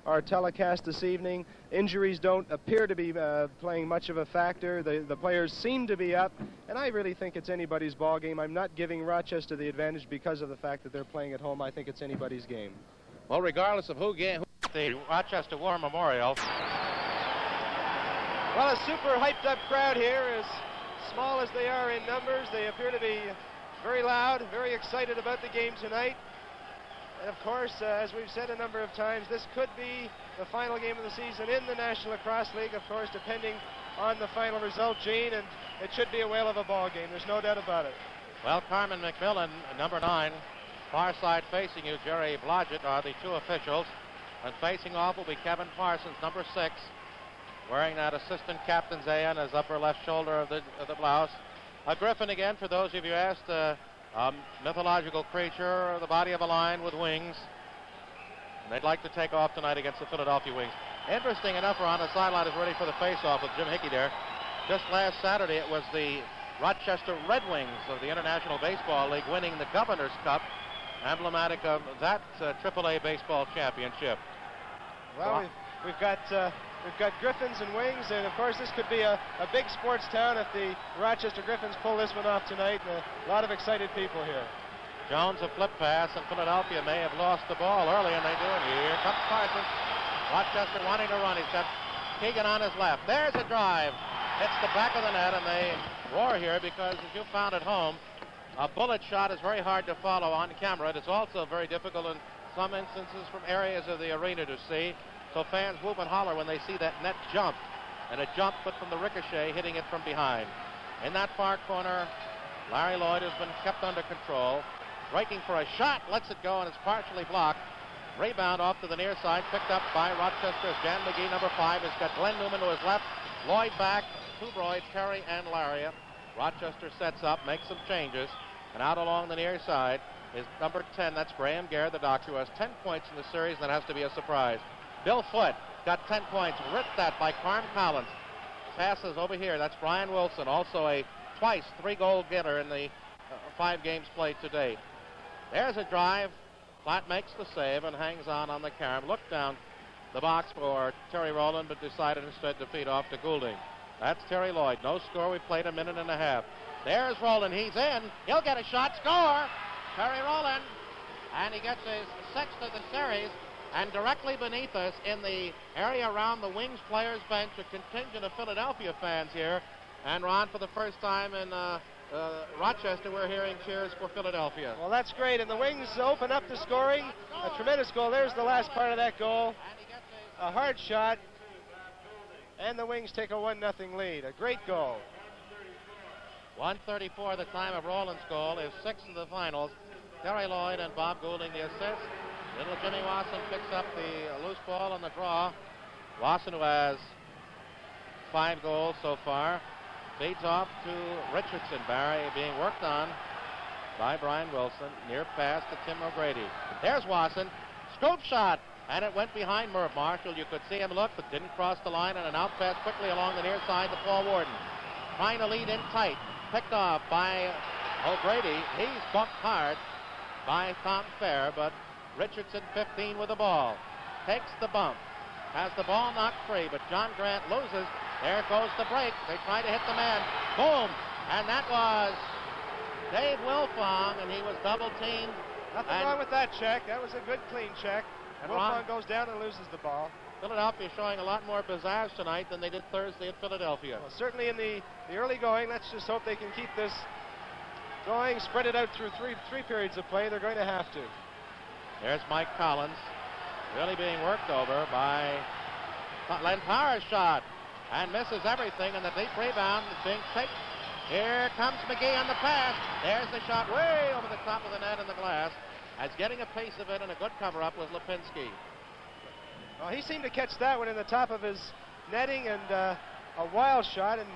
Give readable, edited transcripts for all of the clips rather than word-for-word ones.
our telecast this evening. Injuries don't appear to be playing much of a factor. The players seem to be up, and I really think it's anybody's ball game. I'm not giving Rochester the advantage because of the fact that they're playing at home. I think it's anybody's game. Well, regardless of who the Rochester War Memorial. Well, a super hyped up crowd here, as small as they are in numbers. They appear to be very loud, very excited about the game tonight. And of course, as we've said a number of times, this could be the final game of the season in the National Lacrosse League, of course, depending on the final result, Gene, and it should be a whale of a ball game. There's no doubt about it. Well, Carmen McMillan, number 9, far side facing you, Jerry Blodgett are the 2 officials. And facing off will be Kevin Parsons, number 6, wearing that assistant captain's A on his upper left shoulder of the blouse. A griffin again, for those of you asked, a mythological creature, the body of a lion with wings. And they'd like to take off tonight against the Philadelphia Wings. Interesting enough, we're on the sideline, is ready for the face-off with Jim Hickey there. Just last Saturday, it was the Rochester Red Wings of the International Baseball League winning the Governor's Cup, emblematic of that AAA baseball championship. Well, we've got Griffins and Wings, and of course this could be a big sports town if the Rochester Griffins pull this one off tonight, and a lot of excited people here. Jones a flip pass, and Philadelphia may have lost the ball early, and they do. And here comes Parsons. Rochester wanting to run. He's got Keegan on his left. There's a drive. Hits the back of the net, and they roar here because, as you found at home, a bullet shot is very hard to follow on camera. It is also very difficult in some instances from areas of the arena to see. So fans whoop and holler when they see that net jump. And a jump, but from the ricochet, hitting it from behind. In that far corner, Larry Lloyd has been kept under control. Breaking for a shot, lets it go, and it's partially blocked. Rebound off to the near side, picked up by Rochester's Jan McGee, number 5. Has got Glenn Newman to his left. Lloyd back, Toubroy, Terry, and Lariat. Rochester sets up, makes some changes, and out along the near side is number 10. That's Graham Gare, the doctor, who has 10 points in the series, and that has to be a surprise. Bill Foote got 10 points, ripped that by Carm Collins. Passes over here, that's Brian Wilson, also a twice 3-goal getter in the 5 games played today. There's a drive. Platt makes the save and hangs on the carom. Looked down the box for Terry Rowland, but decided instead to feed off to Goulding. That's Terry Lloyd. No score. We played a minute and a half. There's Rowland. He's in. He'll get a shot. Score! Terry Rowland. And he gets his 6th of the series. And directly beneath us in the area around the Wings players bench, a contingent of Philadelphia fans here. And Ron, for the first time in Rochester, we're hearing cheers for Philadelphia. Well, that's great. And the Wings open up the scoring. A tremendous goal. There's the last part of that goal. A hard shot. And the Wings take a 1-0 lead. A great goal. 1:34 the time of Rowland's goal. His 6th of the finals. Terry Lloyd and Bob Goulding the assist. Little Jimmy Wasson picks up the loose ball on the draw. Wasson, who has 5 goals so far, feeds off to Richardson. Barry being worked on by Brian Wilson. Near pass to Tim O'Grady. There's Wasson. Scoop shot. And it went behind Merv Marshall. You could see him look, but didn't cross the line. And an out pass quickly along the near side to Paul Warden. Trying to lead in tight. Picked off by O'Grady. He's bumped hard by Tom Fair, but Richardson 15 with the ball. Takes the bump. Has the ball knocked free, but John Grant loses. There goes the break. They try to hit the man. Boom! And that was Dave Wilfong, and he was double teamed. Nothing wrong with that check. That was a good, clean check. And Wilfong goes down and loses the ball. Philadelphia showing a lot more pizzazz tonight than they did Thursday at Philadelphia. Well, certainly in the early going. Let's just hope they can keep this going, spread it out through three periods of play. They're going to have to. There's Mike Collins, really being worked over by Len Power's shot, and misses everything, and the deep rebound is being taken. Here comes McGee on the pass. There's the shot way over the top of the net and the glass. As getting a piece of it and a good cover-up was Lipinski. Well, he seemed to catch that one in the top of his netting, and a wild shot, and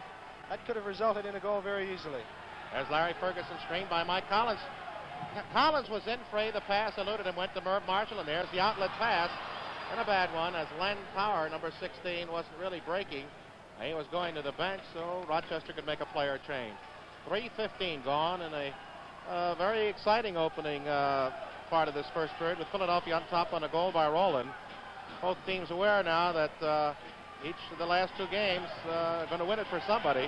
that could have resulted in a goal very easily. There's Larry Ferguson, screened by Mike Collins. Collins was in free. The pass eluded him, went to Merv Marshall, and there's the outlet pass. And a bad one, as Len Power, number 16, wasn't really breaking. He was going to the bench, so Rochester could make a player change. 3:15 gone in a very exciting opening part of this first period, with Philadelphia on top on a goal by Rowland. both teams aware now that each of the last two games are going to win it for somebody.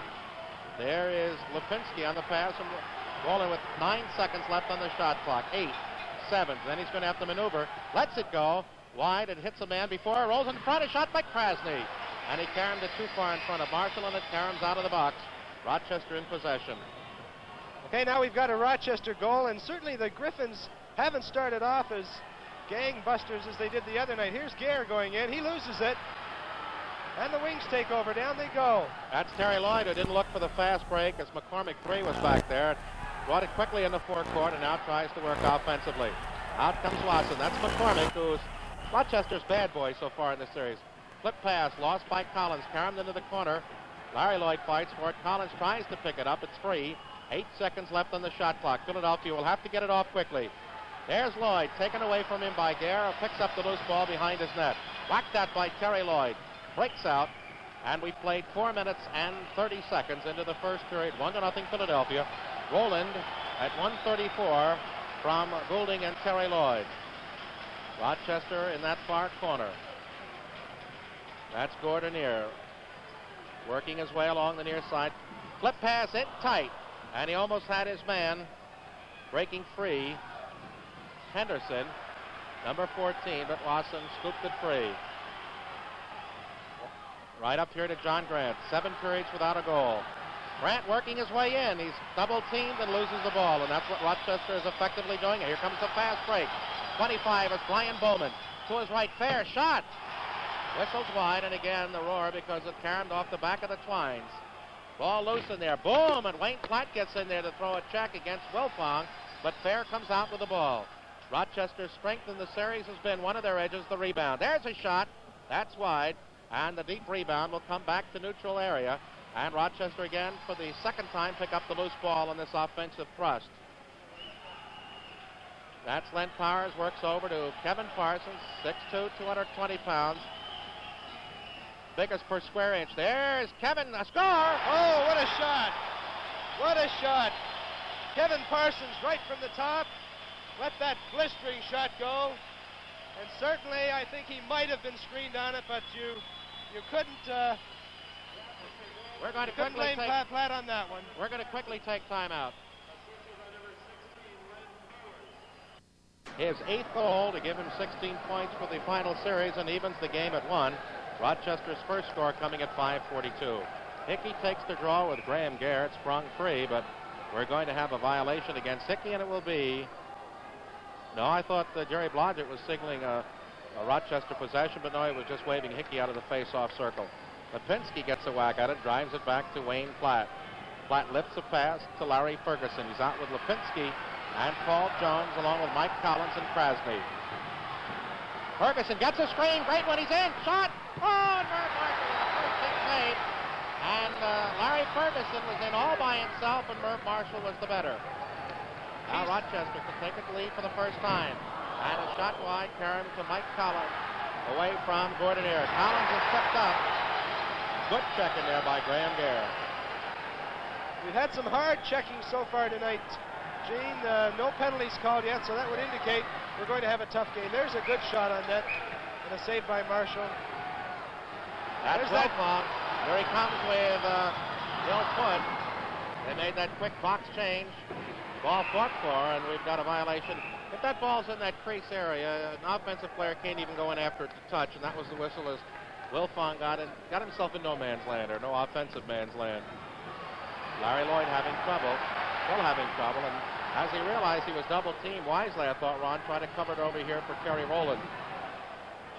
There is Lipinski on the pass from Roland with 9 seconds left on the shot clock. 8, 7. Then he's going to have to maneuver. Lets it go. Wide. It hits a man before. Rolls in front. A shot by Krasny. And he caromed it too far in front of Marshall, and it caroms out of the box. Rochester in possession. Okay, now we've got a Rochester goal, and certainly the Griffins haven't started off as gangbusters as they did the other night. Here's Gare going in. He loses it. And the Wings take over. Down they go. That's Terry Lloyd, who didn't look for the fast break as McCormick 3 was back there. Brought it quickly in the forecourt and now tries to work offensively. Out comes Watson. That's McCormick, who's Rochester's bad boy so far in this series. Flip pass, lost by Collins, caromed into the corner. Larry Lloyd fights for it. Collins tries to pick it up. It's free. 8 seconds left on the shot clock. Philadelphia will have to get it off quickly. There's Lloyd, taken away from him by Gare. Picks up the loose ball behind his net. Whacked that by Terry Lloyd. Breaks out, and we played 4 minutes and 30 seconds into the first period. 1-0 Philadelphia. Roland at 1:34 from Goulding and Terry Lloyd. Rochester in that far corner. That's Gordonier working his way along the near side. Flip pass in tight, and he almost had his man breaking free. Henderson, number 14, but Watson scooped it free. Right up here to John Grant. 7 periods without a goal. Grant working his way in. He's double teamed and loses the ball, and that's what Rochester is effectively doing. Here comes the fast break. 25 is Brian Bowman. To his right, fair shot. Whistles wide, and again the roar because it caromed off the back of the twines. Ball loose in there. Boom! And Wayne Platt gets in there to throw a check against Wilfong, but Fair comes out with the ball. Rochester's strength in the series has been one of their edges, the rebound. There's a shot. That's wide. And the deep rebound will come back to neutral area. And Rochester again, for the second time, pick up the loose ball on this offensive thrust. That's Len Powers, works over to Kevin Parsons, 6'2", 220 pounds. Biggest per square inch. There's Kevin, a score! Oh, what a shot! What a shot! Kevin Parsons right from the top. Let that blistering shot go. And certainly, I think he might have been screened on it, but you couldn't. We're going to couldn't quickly blame Platt on that one. We're going to quickly take time out. His 8th goal to give him 16 points for the final series and evens the game at 1. Rochester's first score coming at 5:42. Hickey takes the draw with Graham Garrett, sprung free, but we're going to have a violation against Hickey, and it will be. No, I thought Jerry Blodgett was signaling a Rochester possession, but no, he was just waving Hickey out of the face-off circle. Lipinski gets a whack at it, drives it back to Wayne Platt. Platt lifts a pass to Larry Ferguson. He's out with Lipinski and Paul Jones along with Mike Collins and Krasny. Ferguson gets a screen, great when he's in, shot! Oh, and Merv Marshall with the first big save. And Larry Ferguson was in all by himself, and Merv Marshall was the better. Now Rochester can take it to lead for the first time. And a shot wide, carrying to Mike Collins, away from Gordonier. Collins has stepped up. Good check in there by Graham Gare. We've had some hard checking so far tonight, Gene. No penalties called yet, so that would indicate we're going to have a tough game. There's a good shot on net, and a save by Marshall. That's Wilfong. Here he comes with Bill Foot. They made that quick box change. Ball fought for, and we've got a violation. If that ball's in that crease area, an offensive player can't even go in after it to touch, and that was the whistle as Wilfong got himself in no man's land, or no offensive man's land. Larry Lloyd still having trouble, and as he realized he was double-teamed wisely, I thought Ron tried to cover it over here for Kerry Rowland.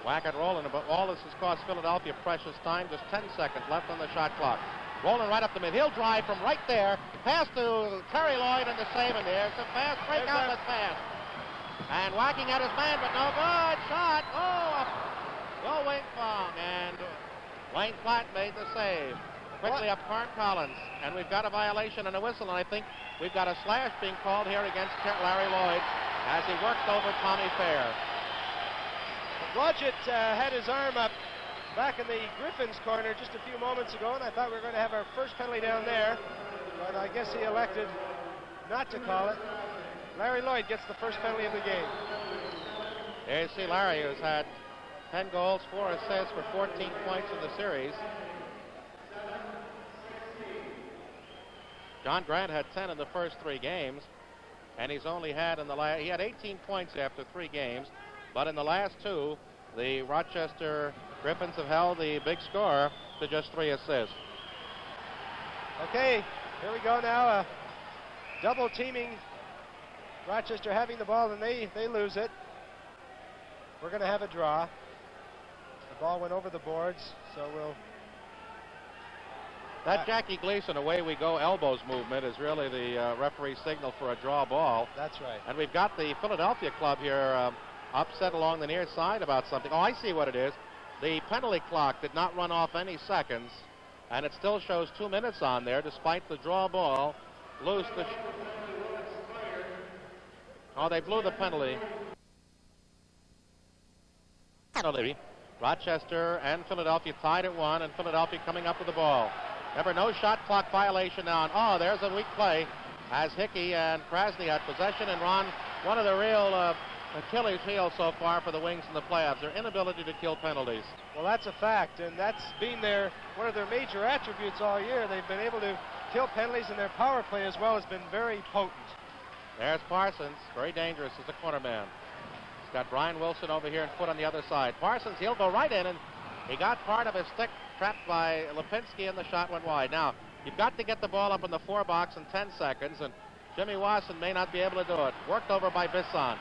Whack at Rowland, but all this has cost Philadelphia precious time, just 10 seconds left on the shot clock. Rowland right up the middle. He'll drive from right there, pass to Terry Lloyd, and the save in there. It's a fast break out, but fast. And whacking at his man, but no good. Shot. Oh, Wayne Fong. And Wayne Platt made the save. Quickly up Carn Collins. And we've got a violation and a whistle, and I think we've got a slash being called here against Larry Lloyd as he worked over Tommy Fair. Blodgett had his arm up back in the Griffins corner just a few moments ago, and I thought we were going to have our first penalty down there, but I guess he elected not to call it. Larry Lloyd gets the first penalty of the game. There you see Larry, who's had 10 goals, 4 assists for 14 points in the series. John Grant had 10 in the first 3 games, and he's only had he had 18 points after 3 games, but in the last 2, the Rochester Griffins have held the big score to just 3 assists. Okay, here we go now. Double teaming. Rochester having the ball, and they lose it. We're going to have a draw. The ball went over the boards, so we'll... That Jackie Gleason away we go elbows movement is really the referee's signal for a draw ball. That's right. And we've got the Philadelphia club here upset along the near side about something. Oh, I see what it is. The penalty clock did not run off any seconds, and it still shows 2 minutes on there despite the draw ball. Loose the... Oh, they blew the penalty. Rochester and Philadelphia tied at 1, and Philadelphia coming up with the ball. Remember, no shot clock violation now. Oh, there's a weak play as Hickey and Krasny had possession, and Ron, one of the real Achilles heel so far for the Wings in the playoffs, their inability to kill penalties. Well, that's a fact, and that's been one of their major attributes all year. They've been able to kill penalties, and their power play as well has been very potent. There's Parsons, very dangerous as a corner man. He's got Brian Wilson over here and foot on the other side. Parsons, he'll go right in, and he got part of his stick trapped by Lipinski, and the shot went wide. Now, you've got to get the ball up in the 4 box in 10 seconds, and Jimmy Wasson may not be able to do it. Worked over by Bisson.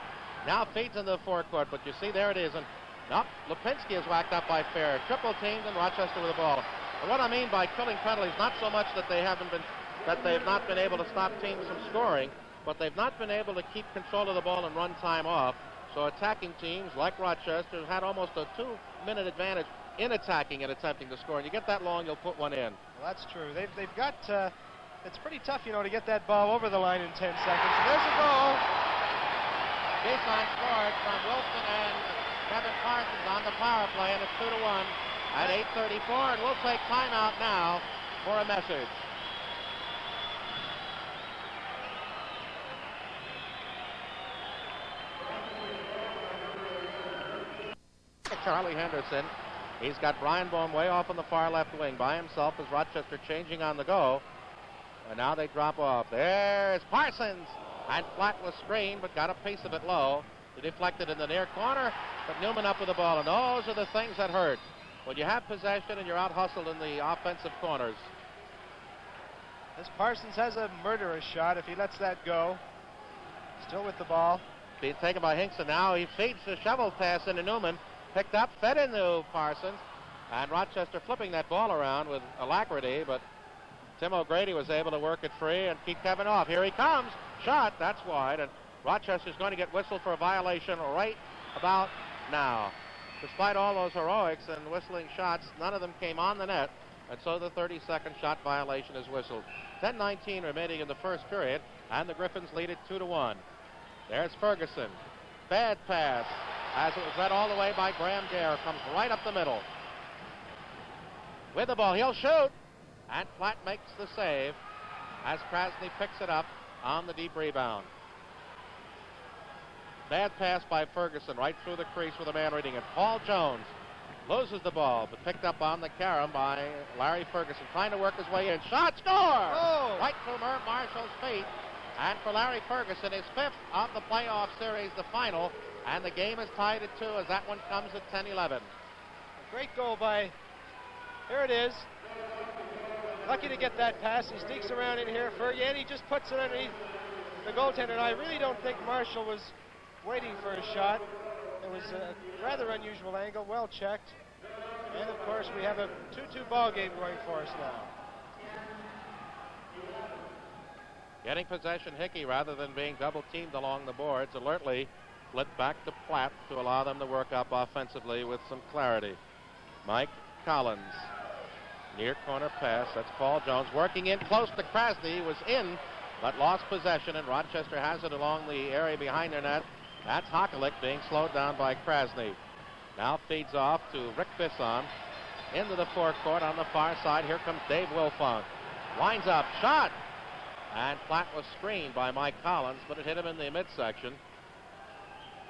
Now feeds in the forecourt, but you see there it is, and nope, Lipinski is whacked up by Fair. Triple teamed, and Rochester with the ball. And what I mean by killing penalties, not so much that they've not been able to stop teams from scoring, but they've not been able to keep control of the ball and run time off. So attacking teams like Rochester have had almost a 2-minute advantage in attacking and attempting to score. And you get that long, you'll put one in. Well, that's true. They've got, it's pretty tough, to get that ball over the line in 10 seconds. And there's a goal. Bisson scored from Wilson and Kevin Parsons on the power play, and it's 2-1 at 8:34, and we'll take timeout now for a message. Charlie Henderson. He's got Brian Bohm way off on the far left wing by himself as Rochester changing on the go. And now they drop off. There's Parsons. And Flat was screened, but got a piece of it low. He deflected in the near corner, but Newman up with the ball. And those are the things that hurt when you have possession and you're out hustled in the offensive corners. This Parsons has a murderous shot if he lets that go. Still with the ball. Being taken by Hinkson now. He feeds the shovel pass into Newman. Picked up, fed into Parsons, and Rochester flipping that ball around with alacrity, but Tim O'Grady was able to work it free and keep Kevin off. Here he comes. Shot, that's wide, and Rochester's going to get whistled for a violation right about now. Despite all those heroics and whistling shots, none of them came on the net, and so the 30-second shot violation is whistled. 10:19 remaining in the first period, and the Griffins lead it 2-1. There's Ferguson. Bad pass. As it was led all the way by Graham Gare, comes right up the middle. With the ball, he'll shoot, and Flat makes the save as Krasny picks it up on the deep rebound. Bad pass by Ferguson right through the crease with a man reading it. Paul Jones loses the ball, but picked up on the carom by Larry Ferguson, trying to work his way in. Shot, score! Oh. Right through Marshall's feet. And for Larry Ferguson, his 5th of the playoff series, the final. And the game is tied at 2 as that one comes at 10-11. A great goal by, here it is. Lucky to get that pass. He sneaks around in here. Fergie, and he just puts it underneath the goaltender. And I really don't think Marshall was waiting for a shot. It was a rather unusual angle, well checked. And of course, we have a 2-2 ball game going for us now. Getting possession, Hickey, rather than being double-teamed along the boards, alertly flipped back to Platt to allow them to work up offensively with some clarity. Mike Collins. Near corner pass. That's Paul Jones working in close to Krasny. He was in, but lost possession, and Rochester has it along the area behind their net. That's Hockelick being slowed down by Krasny. Now feeds off to Rick Bisson into the forecourt on the far side. Here comes Dave Wilfong. Winds up. Shot! And Platt was screened by Mike Collins, but it hit him in the midsection.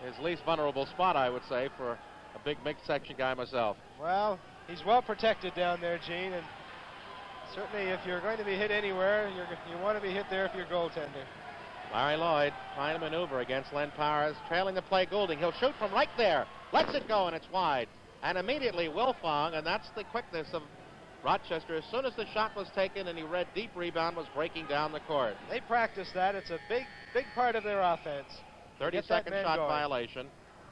His least vulnerable spot, I would say, for a big midsection guy myself. Well, he's well protected down there, Gene, and certainly if you're going to be hit anywhere, you want to be hit there if you're goaltender. Larry Lloyd trying to maneuver against Len Powers, trailing the play Goulding. He'll shoot from right there. Lets it go, and it's wide. And immediately Wilfong, and that's the quickness of Rochester. As soon as the shot was taken and he read deep rebound, was breaking down the court. They practice that. It's a big part of their offense. 30-second shot violation.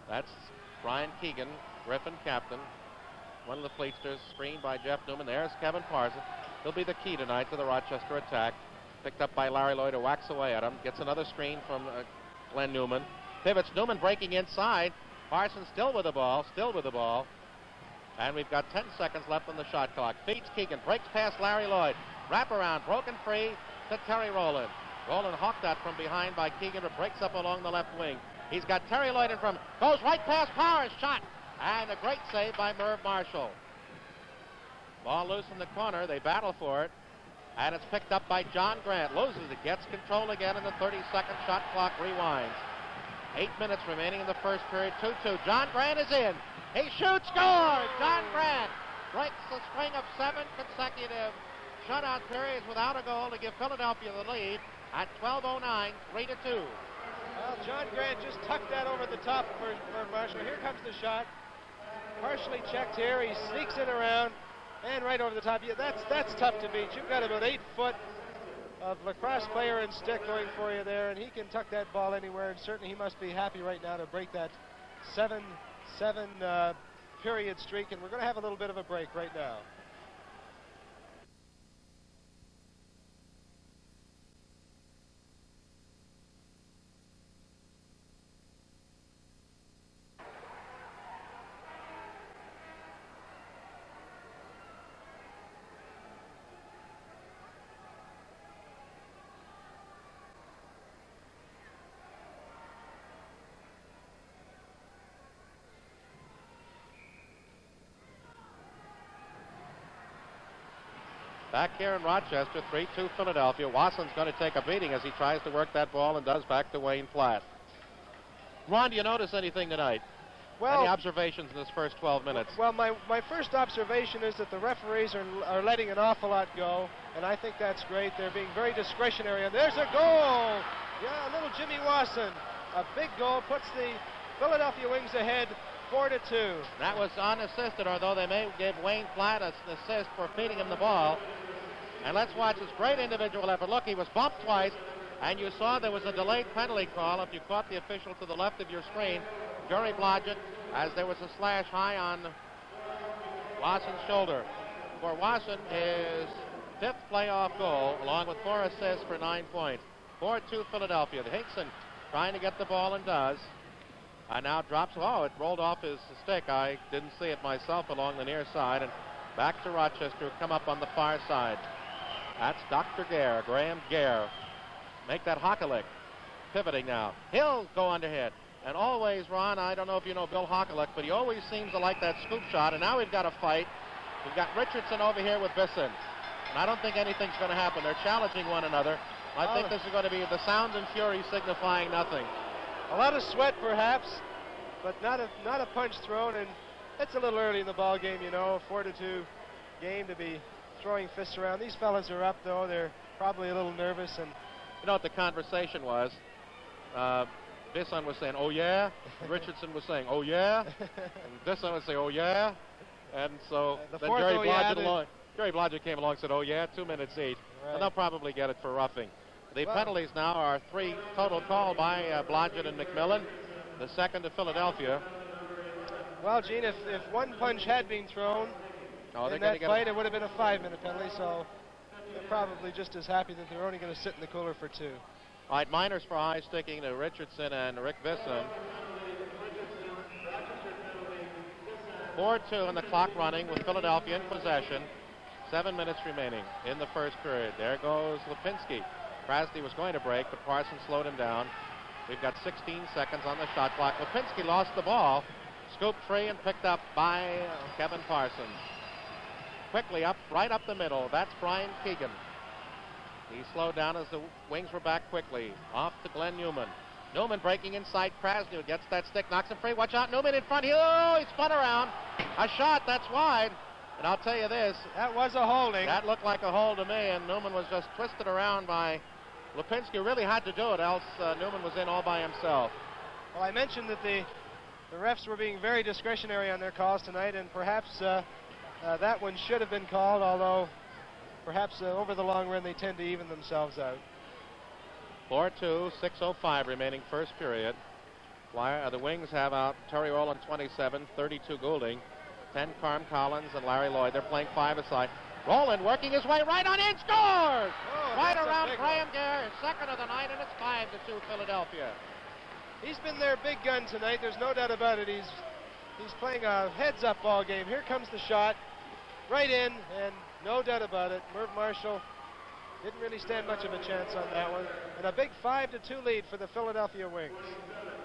That's Brian Keegan, Griffin captain. One of the Fleetsters, screened by Jeff Newman. There's Kevin Parsons. He'll be the key tonight to the Rochester attack. Picked up by Larry Lloyd, who whacks away at him. Gets another screen from Glenn Newman. Pivots, Newman breaking inside. Parsons still with the ball. And we've got 10 seconds left on the shot clock. Feeds Keegan, breaks past Larry Lloyd. Wrap around, broken free to Terry Rowland. Rowland hawked that from behind by Keegan, but breaks up along the left wing. He's got Terry Lloyd in front. Goes right past Powers, shot. And a great save by Merv Marshall. Ball loose in the corner, they battle for it. And it's picked up by John Grant. Loses it, gets control again, and the 30-second shot clock rewinds. 8 minutes remaining in the first period, 2-2. John Grant is in. He shoots, scores! John Grant breaks the string of 7 consecutive shutout periods without a goal to give Philadelphia the lead at 12:09, 3-2. Well, John Grant just tucked that over the top for Marshall. Here comes the shot. Partially checked here. He sneaks it around and right over the top. Yeah, that's tough to beat. You've got about 8 foot of lacrosse player and stick going for you there, and he can tuck that ball anywhere, and certainly he must be happy right now to break that 7 period streak, and we're going to have a little bit of a break right now. Back here in Rochester, 3-2 Philadelphia. Wasson's going to take a beating as he tries to work that ball and does back to Wayne Platt. Ron, do you notice anything tonight? Well, any observations in this first 12 minutes? Well, my first observation is that the referees are letting an awful lot go, and I think that's great. They're being very discretionary, and there's a goal! Yeah, little Jimmy Wasson. A big goal puts the Philadelphia Wings ahead 4-2. That was unassisted, although they may give Wayne Platt an assist for feeding him the ball. And let's watch this great individual effort. Look, he was bumped twice, and you saw there was a delayed penalty call. If you caught the official to the left of your screen, Jerry Blodgett, as there was a slash high on Wasson's shoulder. For Wasson, his 5th playoff goal, along with 4 assists for 9 points. 4-2 Philadelphia. Hinkson trying to get the ball and does. And now drops, it rolled off his stick. I didn't see it myself along the near side. And back to Rochester, who come up on the far side. That's Dr. Gare, Graham Gare. Make that Hockelick. Pivoting now. He'll go underhit. And always, Ron, I don't know if you know Bill Hockelick, but he always seems to like that scoop shot. And now we've got a fight. We've got Richardson over here with Bisson. And I don't think anything's going to happen. They're challenging one another. I think this is going to be the sound and fury signifying nothing. A lot of sweat, perhaps, but not a punch thrown, and it's a little early in the ball game, you know, 4-2 game to be throwing fists around. These fellas are up, though. They're probably a little nervous, and you know what the conversation was? Bisson was saying, "Oh yeah," and Richardson was saying, "Oh yeah," and Bisson would say, "Oh yeah," and so then Jerry Blodgett came along and said, "Oh yeah," 2 minutes each, right. And they'll probably get it for roughing. The penalties now are 3 total called by Blodgett and McMillan. The second to Philadelphia. Well, Gene, if one punch had been thrown in that fight, it would have been a 5-minute penalty, so they're probably just as happy that they're only going to sit in the cooler for 2. All right, minors for high sticking to Richardson and Rick Bisson. 4-2 and the clock running with Philadelphia in possession. 7 minutes remaining in the first period. There goes Lipinski. Krasny was going to break, but Parsons slowed him down. We've got 16 seconds on the shot clock. Lipinski lost the ball. Scooped free and picked up by Kevin Parsons. Quickly up, right up the middle. That's Brian Keegan. He slowed down as the Wings were back quickly. Off to Glenn Newman. Newman breaking inside. Krasny gets that stick, knocks him free. Watch out, Newman in front. He spun around. A shot, that's wide. And I'll tell you this. That was a holding. That looked like a hold to me, and Newman was just twisted around by Lipinski. Really had to do it, else Newman was in all by himself. Well, I mentioned that the refs were being very discretionary on their calls tonight, and perhaps that one should have been called, although perhaps over the long run they tend to even themselves out. 4-2, 6:05 remaining first period. The Wings have out Terry Rowland 27, 32 Goulding, 10 Carm Collins and Larry Lloyd. They're playing 5-a-side. Rowland working his way right on in, scores! Right around Graham Gare, his second of the night, and it's 5-2 Philadelphia. He's been their big gun tonight, there's no doubt about it. He's playing a heads-up ball game. Here comes the shot, right in, and no doubt about it, Merv Marshall didn't really stand much of a chance on that one. And a big 5-2 lead for the Philadelphia Wings.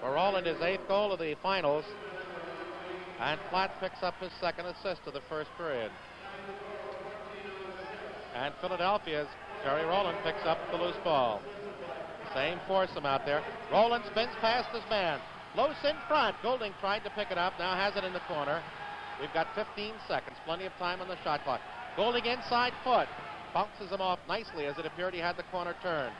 For Rowland, his 8th goal of the finals. And Platt picks up his second assist of the first period. And Philadelphia's Terry Rowland picks up the loose ball. Same foursome out there. Rowland spins past his man. Loose in front. Goulding tried to pick it up. Now has it in the corner. We've got 15 seconds. Plenty of time on the shot clock. Goulding inside foot. Bounces him off nicely as it appeared he had the corner turn.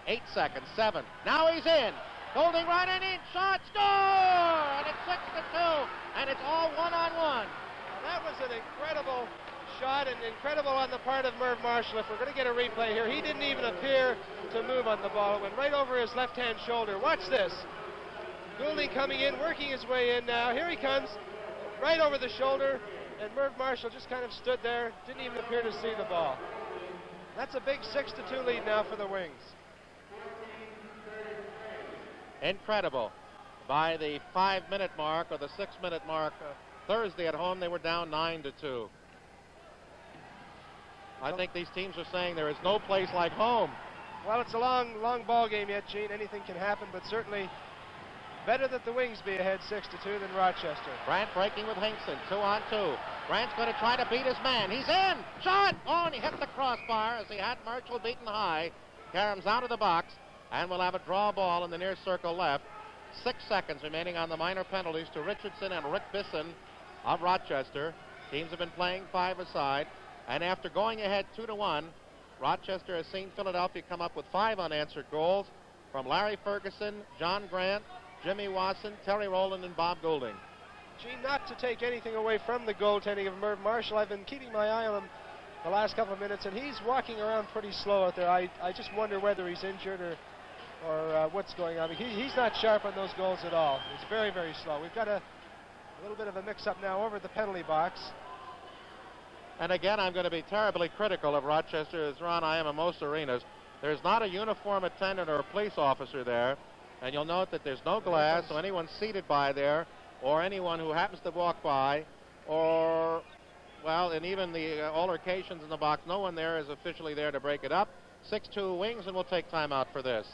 8 seconds. 7. Now he's in. Goulding right in. Shot. Score! And it's 6-2. And it's all one-on-one. That was an incredible shot and incredible on the part of Merv Marshall. If we're going to get a replay here, he didn't even appear to move on the ball. It went right over his left-hand shoulder. Watch this. Goulding coming in, working his way in now. Here he comes, right over the shoulder, and Merv Marshall just kind of stood there, didn't even appear to see the ball. That's a big 6-2 lead now for the Wings. Incredible. By the 5-minute mark or the 6-minute mark, Thursday at home, they were down 9-2. I think these teams are saying there is no place like home. Well, it's a long ball game yet, Gene. Anything can happen, but certainly better that the Wings be ahead 6-2 than Rochester. Grant breaking with Hinkson, 2-on-2. Grant's going to try to beat his man. He's in. Shot! Oh, and he hit the crossbar as he had Marshall beaten high. Karam's out of the box, and we'll have a draw ball in the near circle left. 6 seconds remaining on the minor penalties to Richardson and Rick Bisson of Rochester. Teams have been playing 5-a-side, and after going ahead 2-1, Rochester has seen Philadelphia come up with 5 unanswered goals from Larry Ferguson, John Grant, Jimmy Wasson, Terry Rowland, and Bob Goulding. Gene, not to take anything away from the goaltending of Merv Marshall, I've been keeping my eye on him the last couple of minutes, and he's walking around pretty slow out there. I just wonder whether he's injured or what's going on. He's not sharp on those goals at all. He's very, very slow. We've got a little bit of a mix-up now over at the penalty box. And again, I'm going to be terribly critical of Rochester, as Ron, I am in most arenas. There's not a uniform attendant or a police officer there, and you'll note that there's no glass, so anyone seated by there, or anyone who happens to walk by, or, well, and even the altercations in the box, no one there is officially there to break it up. 6-2 Wings, and we'll take time out for this.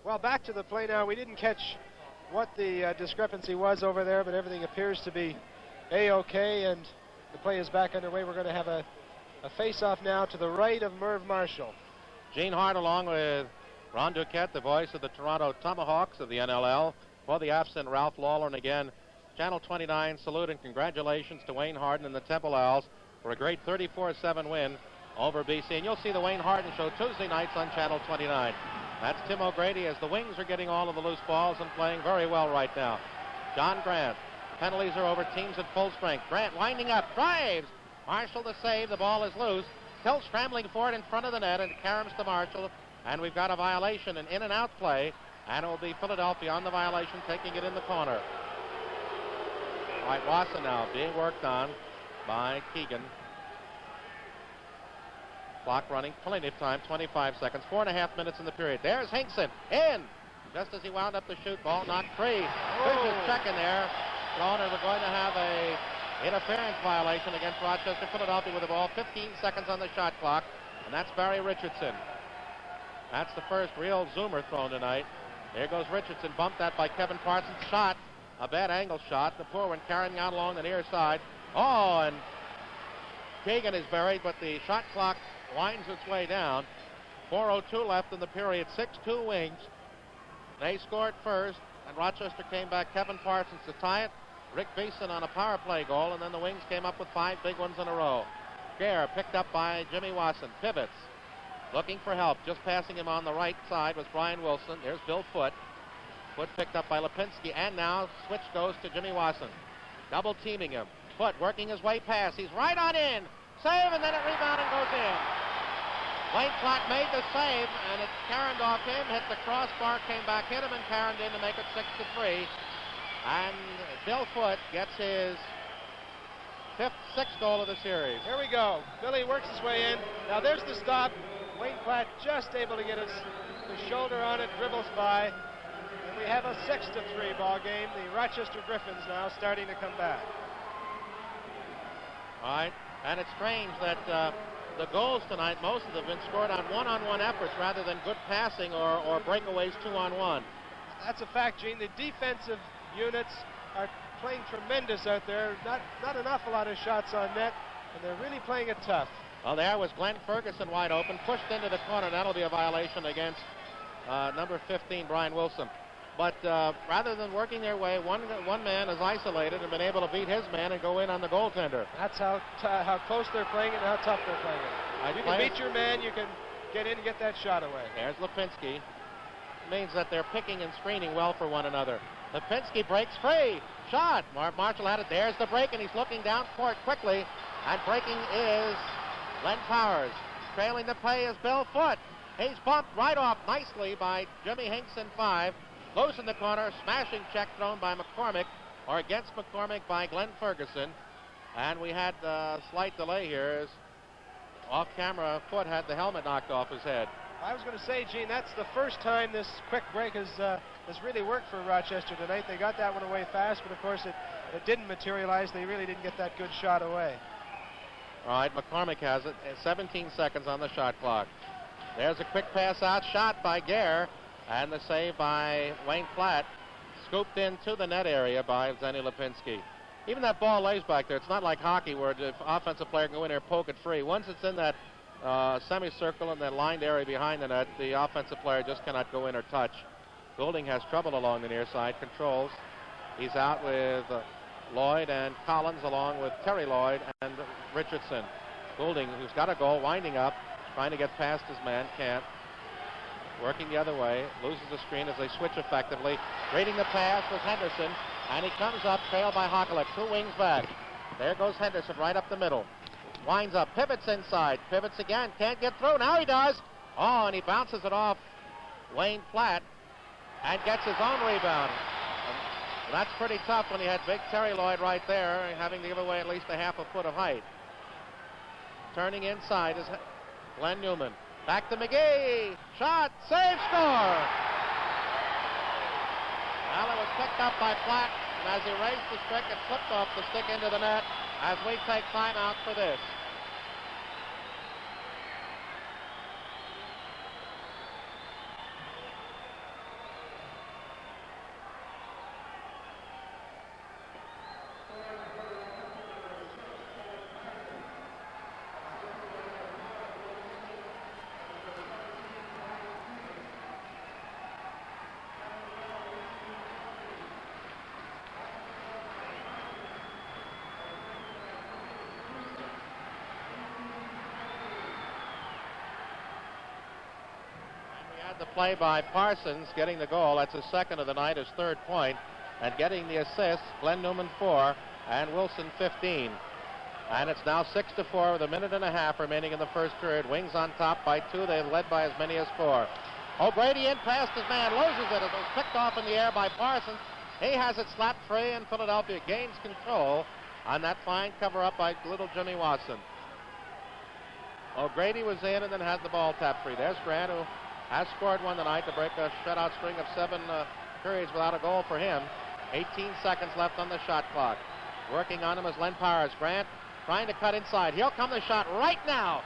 Well, back to the play now. We didn't catch what the discrepancy was over there, but everything appears to be A-OK, and the play is back underway. We're going to have a face-off now to the right of Merv Marshall. Gene Hart along with Ron Duquette, the voice of the Toronto Tomahawks of the NLL. For the absent Ralph Lawler, and again, Channel 29 salute and congratulations to Wayne Harden and the Temple Owls for a great 34-7 win over BC. And you'll see the Wayne Harden Show Tuesday nights on Channel 29. That's Tim O'Grady as the Wings are getting all of the loose balls and playing very well right now. John Grant. Penalties are over. Teams at full strength. Grant winding up. Drives. Marshall the save. The ball is loose. Still scrambling for it in front of the net, and it caroms to Marshall. And we've got a violation, an in-and-out play. And it will be Philadelphia on the violation, taking it in the corner. All right, Wasson now being worked on by Keegan. Clock running, plenty of time, 25 seconds, 4.5 minutes in the period. There's Hinkson, in! Just as he wound up the shoot, ball knocked free. Vicious check in there. Thrown, and we're going to have a interference violation against Rochester. Philadelphia with the ball, 15 seconds on the shot clock, and that's Barry Richardson. That's the first real zoomer thrown tonight. There goes Richardson, bumped that by Kevin Parsons. Shot, a bad angle shot. The poor one carrying out along the near side. Oh, and Keegan is buried, but the shot clock winds its way down. 4:02 left in the period, 6-2 Wings. They scored first, and Rochester came back. Kevin Parsons to tie it. Rick Beeson on a power play goal, and then the Wings came up with 5 big ones in a row. Gare picked up by Jimmy Wasson. Pivots, looking for help. Just passing him on the right side was Brian Wilson. There's Bill Foote. Foote picked up by Lipinski, and now switch goes to Jimmy Wasson. Double teaming him. Foote working his way past. He's right on in. Save, and then it rebounded and goes in. Wayne Platt made the save, and it carroned off him, hit the crossbar, came back, hit him, and carroned in to make it 6-3. And Bill Foote gets his sixth goal of the series. Here we go. Billy works his way in. Now there's the stop. Wayne Platt just able to get his shoulder on it, dribbles by. And we have a 6-3 ball game. The Rochester Griffins now starting to come back. All right, and it's strange that the goals tonight, most of them have been scored on one-on-one efforts rather than good passing or breakaways 2-on-1. That's a fact, Gene. The defensive units are playing tremendous out there. Not an awful lot of shots on net, and they're really playing it tough. Well, there was Glenn Ferguson wide open, pushed into the corner. That'll be a violation against number 15, Brian Wilson. But rather than working their way, one man is isolated and been able to beat his man and go in on the goaltender. That's how close they're playing it and how tough they're playing it. You can beat your man, you can get in and get that shot away. There's Lipinski. It means that they're picking and screening well for one another. Lipinski breaks free. Shot. Marshall had it. There's the break, and he's looking down court quickly. And breaking is Len Powers. Trailing the play is Bill Foote. He's bumped right off nicely by Jimmy Hinkson, 5. Loose in the corner, smashing check thrown by McCormick, or against McCormick by Glenn Ferguson. And we had a slight delay here as off camera, Foote had the helmet knocked off his head. I was going to say, Gene, that's the first time this quick break has really worked for Rochester tonight. They got that one away fast, but of course it didn't materialize. They really didn't get that good shot away. All right, McCormick has it. 17 seconds on the shot clock. There's a quick pass out, shot by Gare. And the save by Wayne Platt, scooped into the net area by Zenny Lipinski. Even that ball lays back there. It's not like hockey where the offensive player can go in there and poke it free. Once it's in that semicircle and that lined area behind the net, the offensive player just cannot go in or touch. Goulding has trouble along the near side, controls. He's out with Lloyd and Collins along with Terry Lloyd and Richardson. Goulding, who's got a goal, winding up, trying to get past his man, can't. Working the other way, loses the screen as they switch effectively. Reading the pass was Henderson, and he comes up, trailed by Hockelick, 2 wings back. There goes Henderson right up the middle. Winds up, pivots inside, pivots again, can't get through. Now he does. Oh, and he bounces it off Wayne Platt and gets his own rebound. And that's pretty tough when he had big Terry Lloyd right there, having to give away at least a half a foot of height. Turning inside is Glenn Newman. Back to McGee. Shot. Save. Score. Well, it was picked up by Platt, and as he raised the stick, it flipped off the stick into the net as we take timeout for this. The play by Parsons, getting the goal. That's his second of the night, his 3rd point. And getting the assist, Glenn Newman 4 and Wilson 15. And it's now 6-4 with a minute and a half remaining in the first period. Wings on top by 2. They've led by as many as 4. O'Grady in past his man, loses it. It was picked off in the air by Parsons. He has it slapped free, and Philadelphia gains control on that fine cover-up by little Jimmy Watson. O'Grady was in and then had the ball tapped free. There's Grant, who has scored one tonight to break a shutout string of 7 periods without a goal for him. 18 seconds left on the shot clock. Working on him is Len Powers. Grant trying to cut inside. He'll come the shot right now.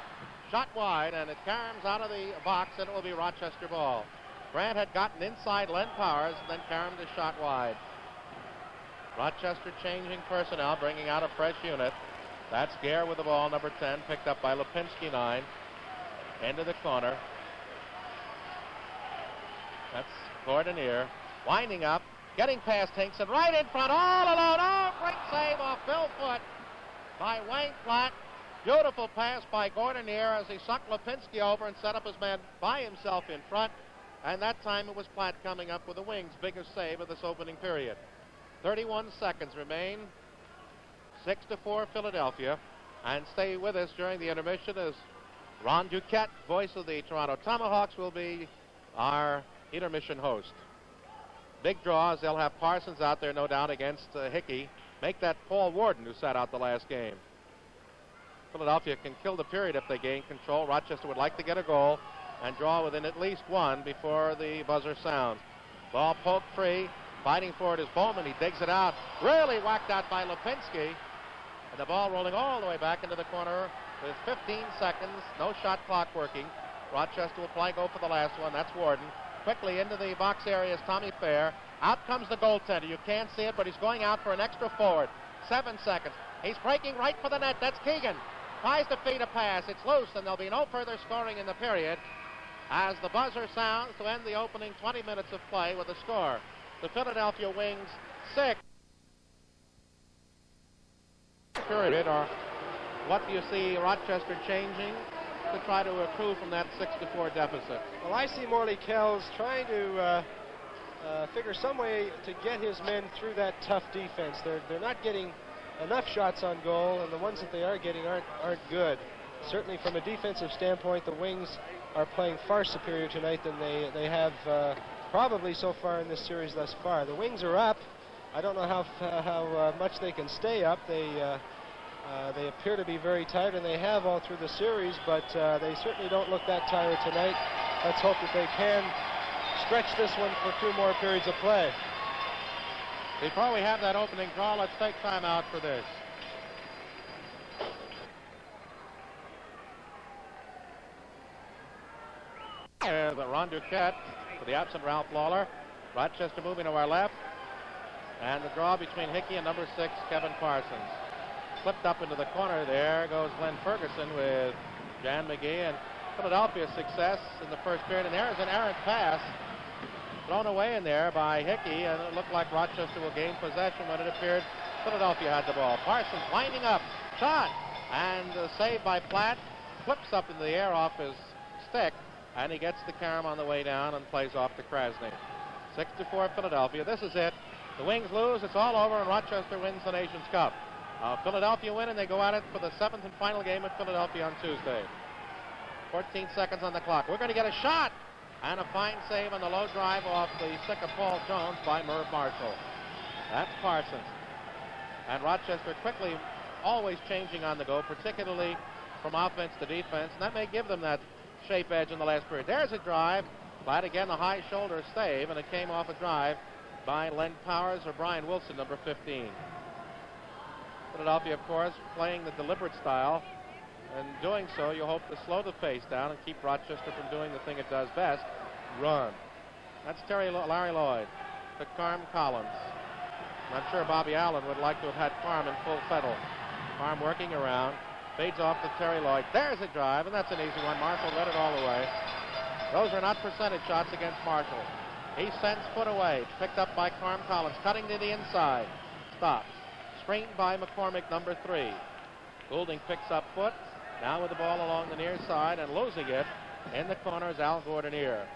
Shot wide, and it caroms out of the box, and it will be Rochester ball. Grant had gotten inside Len Powers, and then caromed the shot wide. Rochester changing personnel, bringing out a fresh unit. That's Gare with the ball, number 10, picked up by Lipinski, 9. Into the corner. That's Gordonier. Winding up, getting past Hinkson, right in front, all alone. Oh, great save off Bill Foote by Wayne Platt. Beautiful pass by Gordonier as he sucked Lipinski over and set up his man by himself in front. And that time it was Platt coming up with the Wings' biggest save of this opening period. 31 seconds remain. 6-4 Philadelphia. And stay with us during the intermission as Ron Duquette, voice of the Toronto Tomahawks, will be our intermission host. Big draws. They'll have Parsons out there, no doubt, against Hickey. Make that Paul Warden, who sat out the last game. Philadelphia can kill the period if they gain control. Rochester would like to get a goal and draw within at least one before the buzzer sounds. Ball poked free. Fighting for it is Bowman. He digs it out. Really whacked out by Lipinski. And the ball rolling all the way back into the corner with 15 seconds. No shot clock working. Rochester will play go for the last one. That's Warden. Quickly into the box area is Tommy Fair. Out comes the goaltender. You can't see it, but he's going out for an extra forward. 7 seconds. He's breaking right for the net. That's Keegan. Tries to feed a pass. It's loose, and there'll be no further scoring in the period as the buzzer sounds to end the opening 20 minutes of play with a score. The Philadelphia Wings 6. Period, or what do you see Rochester changing to try to improve from that 6-4 deficit? Well, I see Morley Kells trying to figure some way to get his men through that tough defense. They're not getting enough shots on goal, and the ones that they are getting aren't good. Certainly from a defensive standpoint, the Wings are playing far superior tonight than they have probably so far in this series thus far. The Wings are up. I don't know how much they can stay up. They appear to be very tired, and they have all through the series, but they certainly don't look that tired tonight. Let's hope that they can stretch this one for 2 more periods of play. Before we have that opening draw, let's take time out for this. There's Ron Duquette for the absent Ralph Lawler. Rochester moving to our left. And the draw between Hickey and number 6, Kevin Parsons. Slipped up into the corner. There goes Glenn Ferguson with Jan McGee. And Philadelphia's success in the first period. And there's an errant pass thrown away in there by Hickey, and it looked like Rochester will gain possession when it appeared Philadelphia had the ball. Parsons winding up, shot, and saved by Platt. Flips up into the air off his stick, and he gets the carom on the way down and plays off to Krasny. 6-4 Philadelphia. This is it. The Wings lose, it's all over, and Rochester wins the Nations Cup. Philadelphia win, and they go at it for the 7th and final game at Philadelphia on Tuesday. 14 seconds on the clock. We're going to get a shot. And a fine save on the low drive off the stick of Paul Jones by Merv Marshall. That's Parsons. And Rochester quickly always changing on the go, particularly from offense to defense. And that may give them that shape edge in the last period. There's a drive. But again, the high shoulder save, and it came off a drive by Len Powers or Brian Wilson, number 15. Philadelphia, of course, playing the deliberate style. And doing so, you hope to slow the pace down and keep Rochester from doing the thing it does best, run. That's Larry Lloyd to Carm Collins. I'm sure Bobby Allen would like to have had Carm in full fettle. Carm working around, fades off to Terry Lloyd. There's a drive, and that's an easy one. Marshall led it all the way. Those are not percentage shots against Marshall. He sends Foot away, picked up by Carm Collins, cutting to the inside. Stops. Screened by McCormick, number 3. Goulding picks up Foot. Now with the ball along the near side and losing it in the corner is Al Gordonier.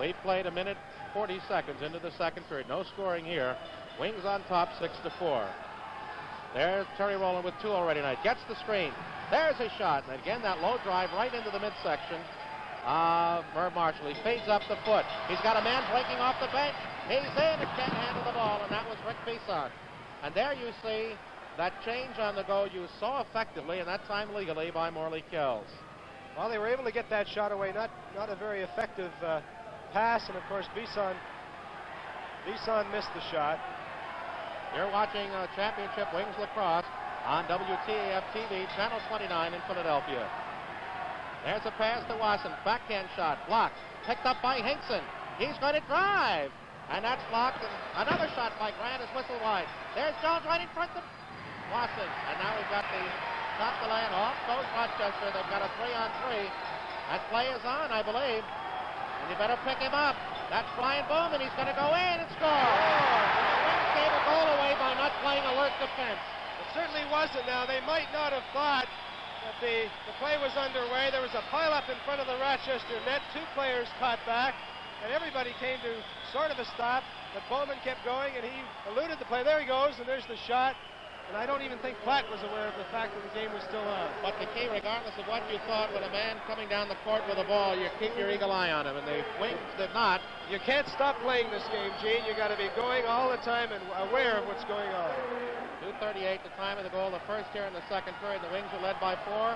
We played 1 minute 40 seconds into the second period. No scoring here. Wings on top, 6-4. There's Terry Rowland with 2 already tonight. Gets the screen. There's a shot. And again, that low drive right into the midsection of Merv Marshall. He fades up the Foot. He's got a man breaking off the bench. He's in and can't handle the ball, and that was Rick Bisson. And there you see that change on the go used so effectively, and that time legally, by Morley Kells. Well, they were able to get that shot away. Not a very effective pass, and of course, Bisson missed the shot. You're watching Championship Wings Lacrosse on WTAF TV, Channel 29 in Philadelphia. There's a pass to Wasson. Backhand shot. Blocked. Picked up by Hinkson. He's going to drive. And that's blocked. And another shot by Grant is whistled wide. There's Jones right in front of Wasson. And now we've got the shot to land. Off goes Rochester. They've got a 3-on-3. That play is on, I believe. And you better pick him up. That's Brian Bowman. He's going to go in and score. The Wings gave a goal away by not playing alert defense. It certainly wasn't. Now, they might not have thought that the play was underway. There was a pile-up in front of the Rochester net. Two players caught back, and everybody came to sort of a stop. But Bowman kept going, and he eluded the play. There he goes, and there's the shot. And I don't even think Platt was aware of the fact that the game was still on. But the key, regardless of what you thought, when a man coming down the court with a ball, you keep your eagle eye on him, and the Wings did not. You can't stop playing this game, Gene. You got to be going all the time and aware of what's going on. 2:38 the time of the goal. The first here in the second period. The Wings are led by 4.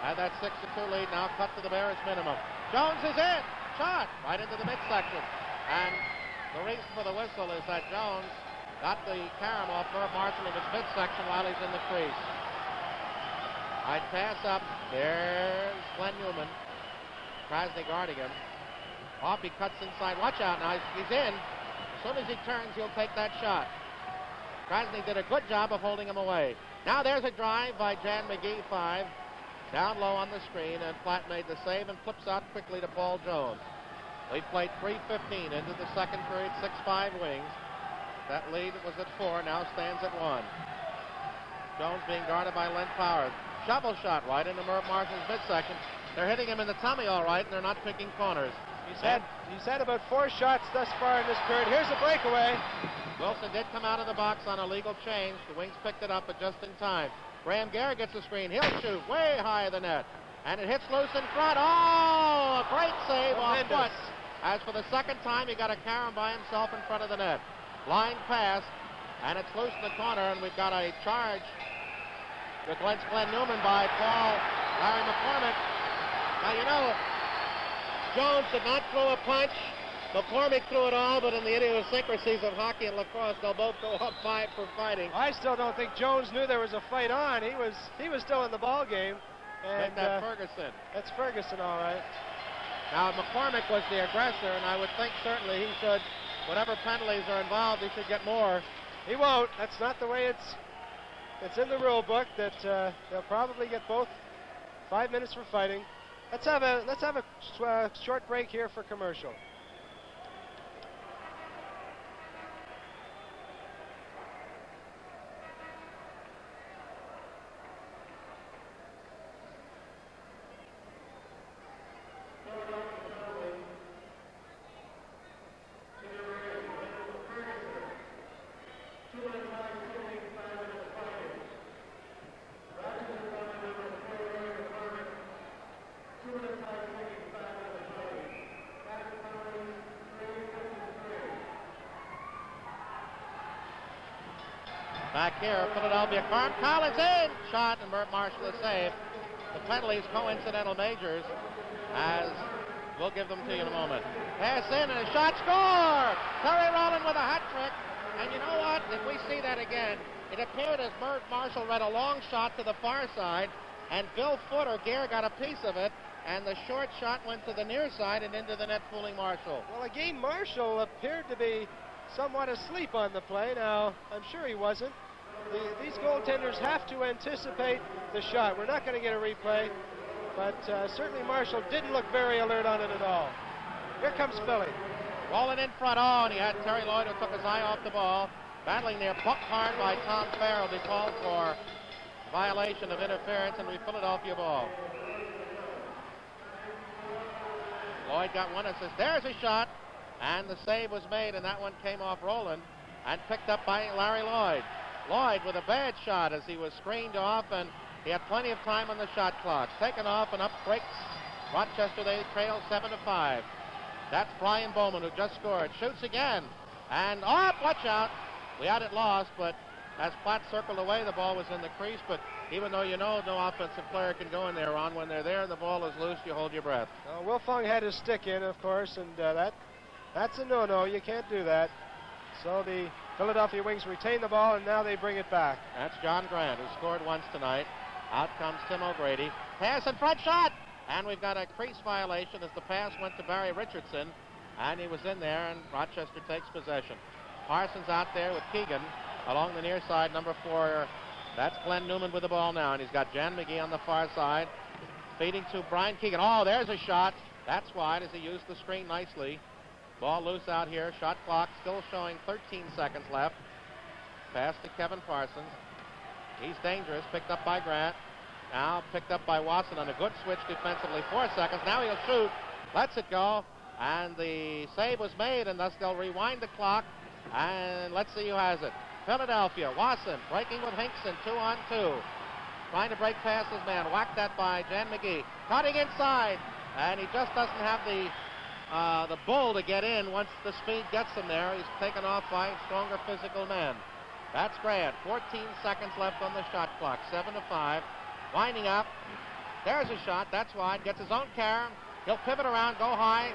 Had that 6-2 lead, now cut to the barest minimum. Jones is in. Shot right into the midsection. And the reason for the whistle is that Jones got the carom off Merv Marshall in his midsection while he's in the crease. I'd pass up. There's Glenn Newman. Krasny guarding him. Off, he cuts inside. Watch out now. He's in. As soon as he turns, he'll take that shot. Krasny did a good job of holding him away. Now there's a drive by Jan McGee, 5. Down low on the screen, and Platt made the save and flips out quickly to Paul Jones. We played 3:15 into the second period, 6-5 Wings. That lead was at 4, now stands at 1. Jones being guarded by Len Powers. Shovel shot right into Merv Marshall's midsection. They're hitting him in the tummy all right, and they're not picking corners. He's had about 4 shots thus far in this period. Here's a breakaway. Wilson did come out of the box on a legal change. The Wings picked it up, but just in time. Graham Garrett gets a screen. He'll shoot way high of the net. And it hits loose in front. Oh, a great save off foot. As for the second time, he got a carom by himself in front of the net. Line pass, and it's loose in the corner, and we've got a charge against Glenn Newman by Larry McCormick. Now, you know, Jones did not throw a punch. McCormick threw it all, but in the idiosyncrasies of hockey and lacrosse, they'll both go up 5 for fighting. I still don't think Jones knew there was a fight on. He was still in the ball game. And that's Ferguson. That's Ferguson, all right. Now, McCormick was the aggressor, and I would think certainly he should, whatever penalties are involved, he should get more. He won't. That's not the way it's in the rule book, that they'll probably get both 5 minutes for fighting. Let's have a short break here for commercial. Back here, Philadelphia. Carm Collins in. Shot, and Merv Marshall a save. The penalties coincidental majors, as we'll give them to you in a moment. Pass in, and a shot, score! Terry Rowland with a hat trick. And you know what? If we see that again, it appeared as Merv Marshall read a long shot to the far side, and Bill Foote or Gare got a piece of it, and the short shot went to the near side and into the net, fooling Marshall. Well, again, Marshall appeared to be somewhat asleep on the play. Now, I'm sure he wasn't. These goaltenders have to anticipate the shot. We're not going to get a replay, but certainly Marshall didn't look very alert on it at all. Here comes Philly. Rolling in front, and he had Terry Lloyd, who took his eye off the ball. Battling there, bucked hard by Tom Farrell. They called for violation of interference, and the Philadelphia ball. Lloyd got one assist. There's a shot, and the save was made, and that one came off Rowland and picked up by Larry Lloyd. Lloyd with a bad shot as he was screened off, and he had plenty of time on the shot clock. Taken off and up breaks Rochester. They trail 7-5. That's Brian Bowman, who just scored. Shoots again, and watch out. We had it lost, but As Platt circled away, the ball was in the crease, but even though you know no offensive player can go in there, Ron, when they're there and the ball is loose, you hold your breath. Wilfong had his stick in, of course, and that's a no-no. You can't do that. So the Philadelphia Wings retain the ball, and now they bring it back. That's John Grant, who scored once tonight. Out comes Tim O'Grady. Pass in front, shot! And we've got a crease violation as the pass went to Barry Richardson, and he was in there, and Rochester takes possession. Parsons out there with Keegan along the near side, number 4. That's Glenn Newman with the ball now, and he's got Jan McGee on the far side, feeding to Brian Keegan. Oh, there's a shot. That's wide as he used the screen nicely. Ball loose out here. Shot clock still showing 13 seconds left. Pass to Kevin Parsons. He's dangerous. Picked up by Grant. Now picked up by Watson on a good switch defensively. 4 seconds. Now he'll shoot. Lets it go. And the save was made, and thus they'll rewind the clock. And let's see who has it. Philadelphia. Watson breaking with Hinkson. 2-on-2. Trying to break past his man. Whacked that by Jan McGee. Cutting inside. And he just doesn't have the bull to get in once the speed gets him there. He's taken off by a stronger physical man. That's Grant. 14 seconds left on the shot clock. 7-5. Winding up. There's a shot. That's wide. Gets his own carry. He'll pivot around, go high.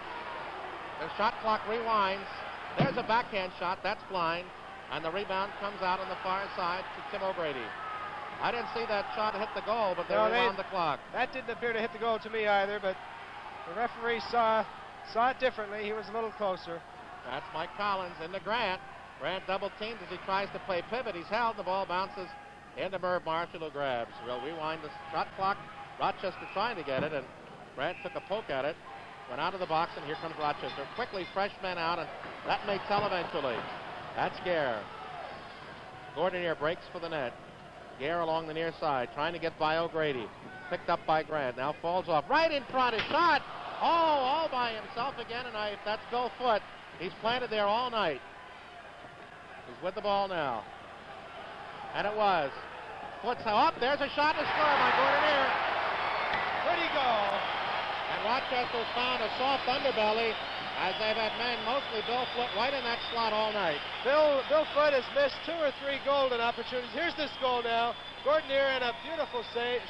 The shot clock rewinds. There's a backhand shot. That's blind. And the rebound comes out on the far side to Tim O'Grady. I didn't see that shot hit the goal, but they rewound the clock. That didn't appear to hit the goal to me either, but the referee saw it differently. He was a little closer. That's Mike Collins into Grant. Grant double teamed as he tries to play pivot. He's held. The ball bounces into Merv Marshall, who grabs. We'll rewind the shot clock. Rochester trying to get it, and Grant took a poke at it. Went out of the box, and here comes Rochester. Quickly, fresh men out, and that may tell eventually. That's Gare. Gordonier breaks for the net. Gare along the near side, trying to get by O'Grady. Picked up by Grant. Now falls off. Right in front, his shot. Oh, all by himself again, and that's Bill Foote. He's planted there all night. He's with the ball now. And it was. Foote's up. There's a shot and a score by Gordonier. Pretty goal. And Rochester's found a soft underbelly as they've had men, mostly Bill Foote, right in that slot all night. Bill Foote has missed 2 or 3 golden opportunities. Here's this goal now. Gordonier and a beautiful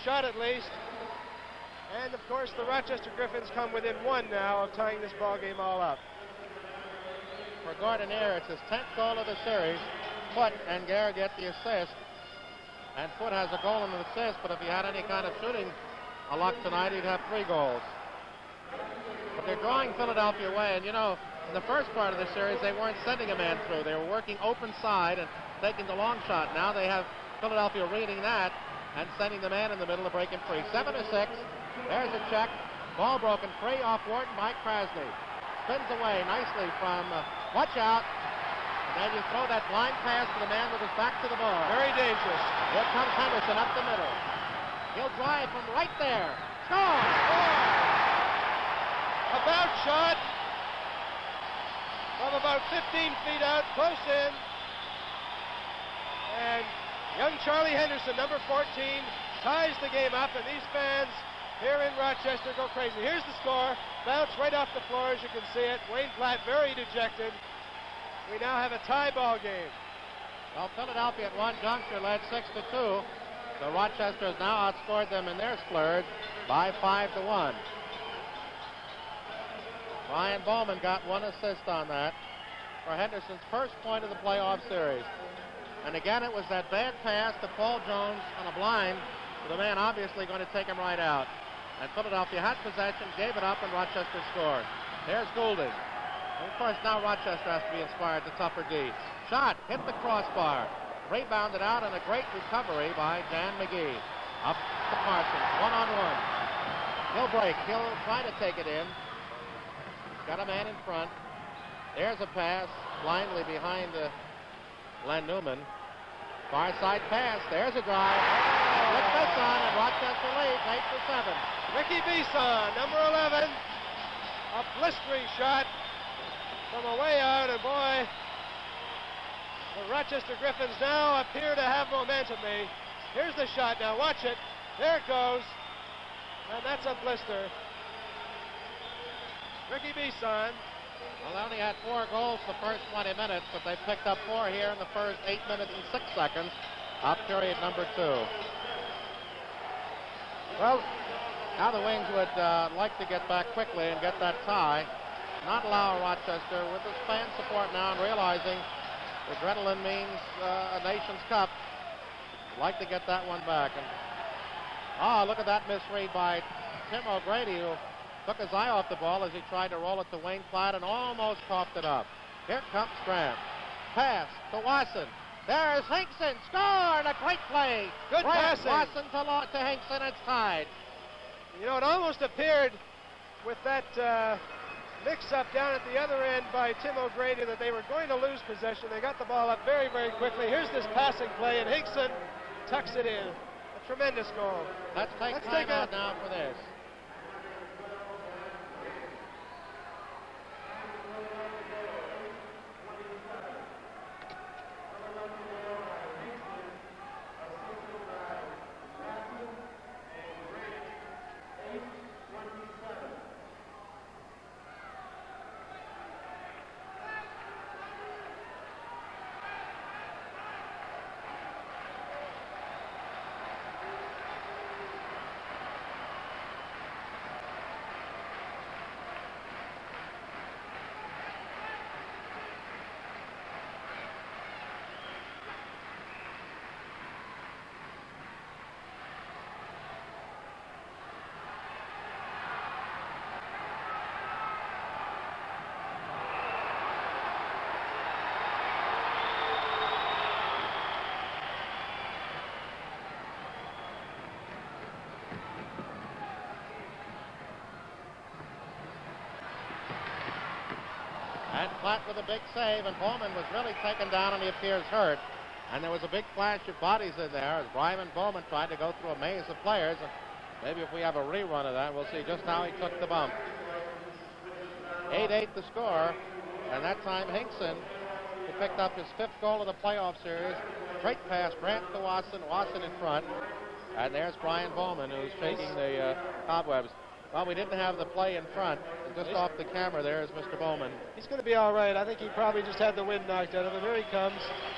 shot at least. And, of course, the Rochester Griffins come within 1 now of tying this ball game all up. For Gordonier, it's his 10th goal of the series. Foote and Gare get the assist. And Foote has a goal and an assist, but if he had any kind of shooting luck tonight, he'd have 3 goals. But they're drawing Philadelphia away, and you know, in the first part of the series, they weren't sending a man through. They were working open side and taking the long shot. Now they have Philadelphia reading that and sending the man in the middle to break him free. 7-6. There's a check. Ball broken free off Wharton by Krasny. Spins away nicely from watch out. And then you throw that blind pass to the man with his back to the ball. Very dangerous. Here comes Henderson up the middle. He'll drive from right there. Score! A bounce shot from about 15 feet out, close in. And young Charlie Henderson, number 14, ties the game up, and these fans here in Rochester go crazy. Here's the score. Bounce right off the floor, as you can see it. Wayne Platt very dejected. We now have a tie ball game. Well, Philadelphia at one juncture led 6-2. So Rochester has now outscored them in their splurge by 5-1. Ryan Bowman got 1 assist on that for Henderson's first point of the playoff series. And again, it was that bad pass to Paul Jones on a blind, with the man obviously going to take him right out. And Philadelphia had possession, gave it up, and Rochester scored. There's Goulding. And of course, now Rochester has to be inspired to tougher D. Shot, hit the crossbar. Rebounded out, and a great recovery by Jan McGee. Up to Parsons, 1-on-1. He'll break. He'll try to take it in. Got a man in front. There's a pass blindly behind Glenn Newman. Far side pass. There's a drive. With Bisson, and Rochester leads 8-7. Ricky Bisson, number 11. A blistering shot from away out, and boy, the Rochester Griffins now appear to have momentum. Here's the shot now. Watch it. There it goes. And that's a blister. Ricky Bisson Well, they only had 4 goals the first 20 minutes, but they picked up 4 here in the first 8 minutes and 6 seconds of period number 2. Well, now the Wings would like to get back quickly and get that tie. Not allow Rochester, with this fan support now and realizing adrenaline means a Nations Cup, like to get that one back. And look at that misread by Tim O'Grady, who took his eye off the ball as he tried to roll it to Wayne Platt and almost coughed it up. Here comes Graham. Pass to Wasson. There's Hinkson. Score! And a great play. Good passing. Wasson to Hinkson. It's tied. You know, it almost appeared with that mix-up down at the other end by Tim O'Grady that they were going to lose possession. They got the ball up very, very quickly. Here's this passing play, and Hinkson tucks it in. A tremendous goal. Let's take time out now for this. And Platt with a big save, and Bowman was really taken down, and he appears hurt. And there was a big flash of bodies in there as Ryman Bowman tried to go through a maze of players. And maybe if we have a rerun of that, we'll see just how he took the bump. 8-8 the score, and that time Hinkson, who picked up his 5th goal of the playoff series. Straight pass, Grant to Watson, Watson in front. And there's Brian Bowman, who's shaking the cobwebs. Well, we didn't have the play in front. Just off the camera there is Mr. Bowman. He's going to be all right. I think he probably just had the wind knocked out of him. Here he comes.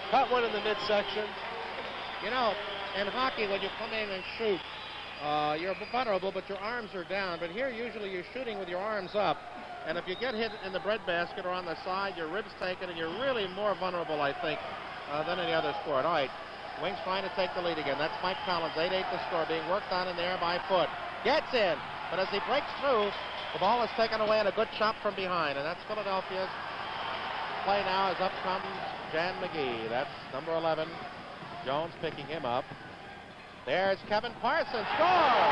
Caught one in the midsection. You know, in hockey, when you come in and shoot, you're vulnerable, but your arms are down. But here, usually, you're shooting with your arms up. And if you get hit in the breadbasket or on the side, your ribs taken, and you're really more vulnerable, I think, than any other sport. All right, Wings trying to take the lead again. That's Mike Collins, 8-8 the score, being worked on in there by Foote. Gets in, but as he breaks through, the ball is taken away and a good chop from behind, and that's Philadelphia's play now as up comes Jan McGee. That's number 11. Jones picking him up. There's Kevin Parsons. Score!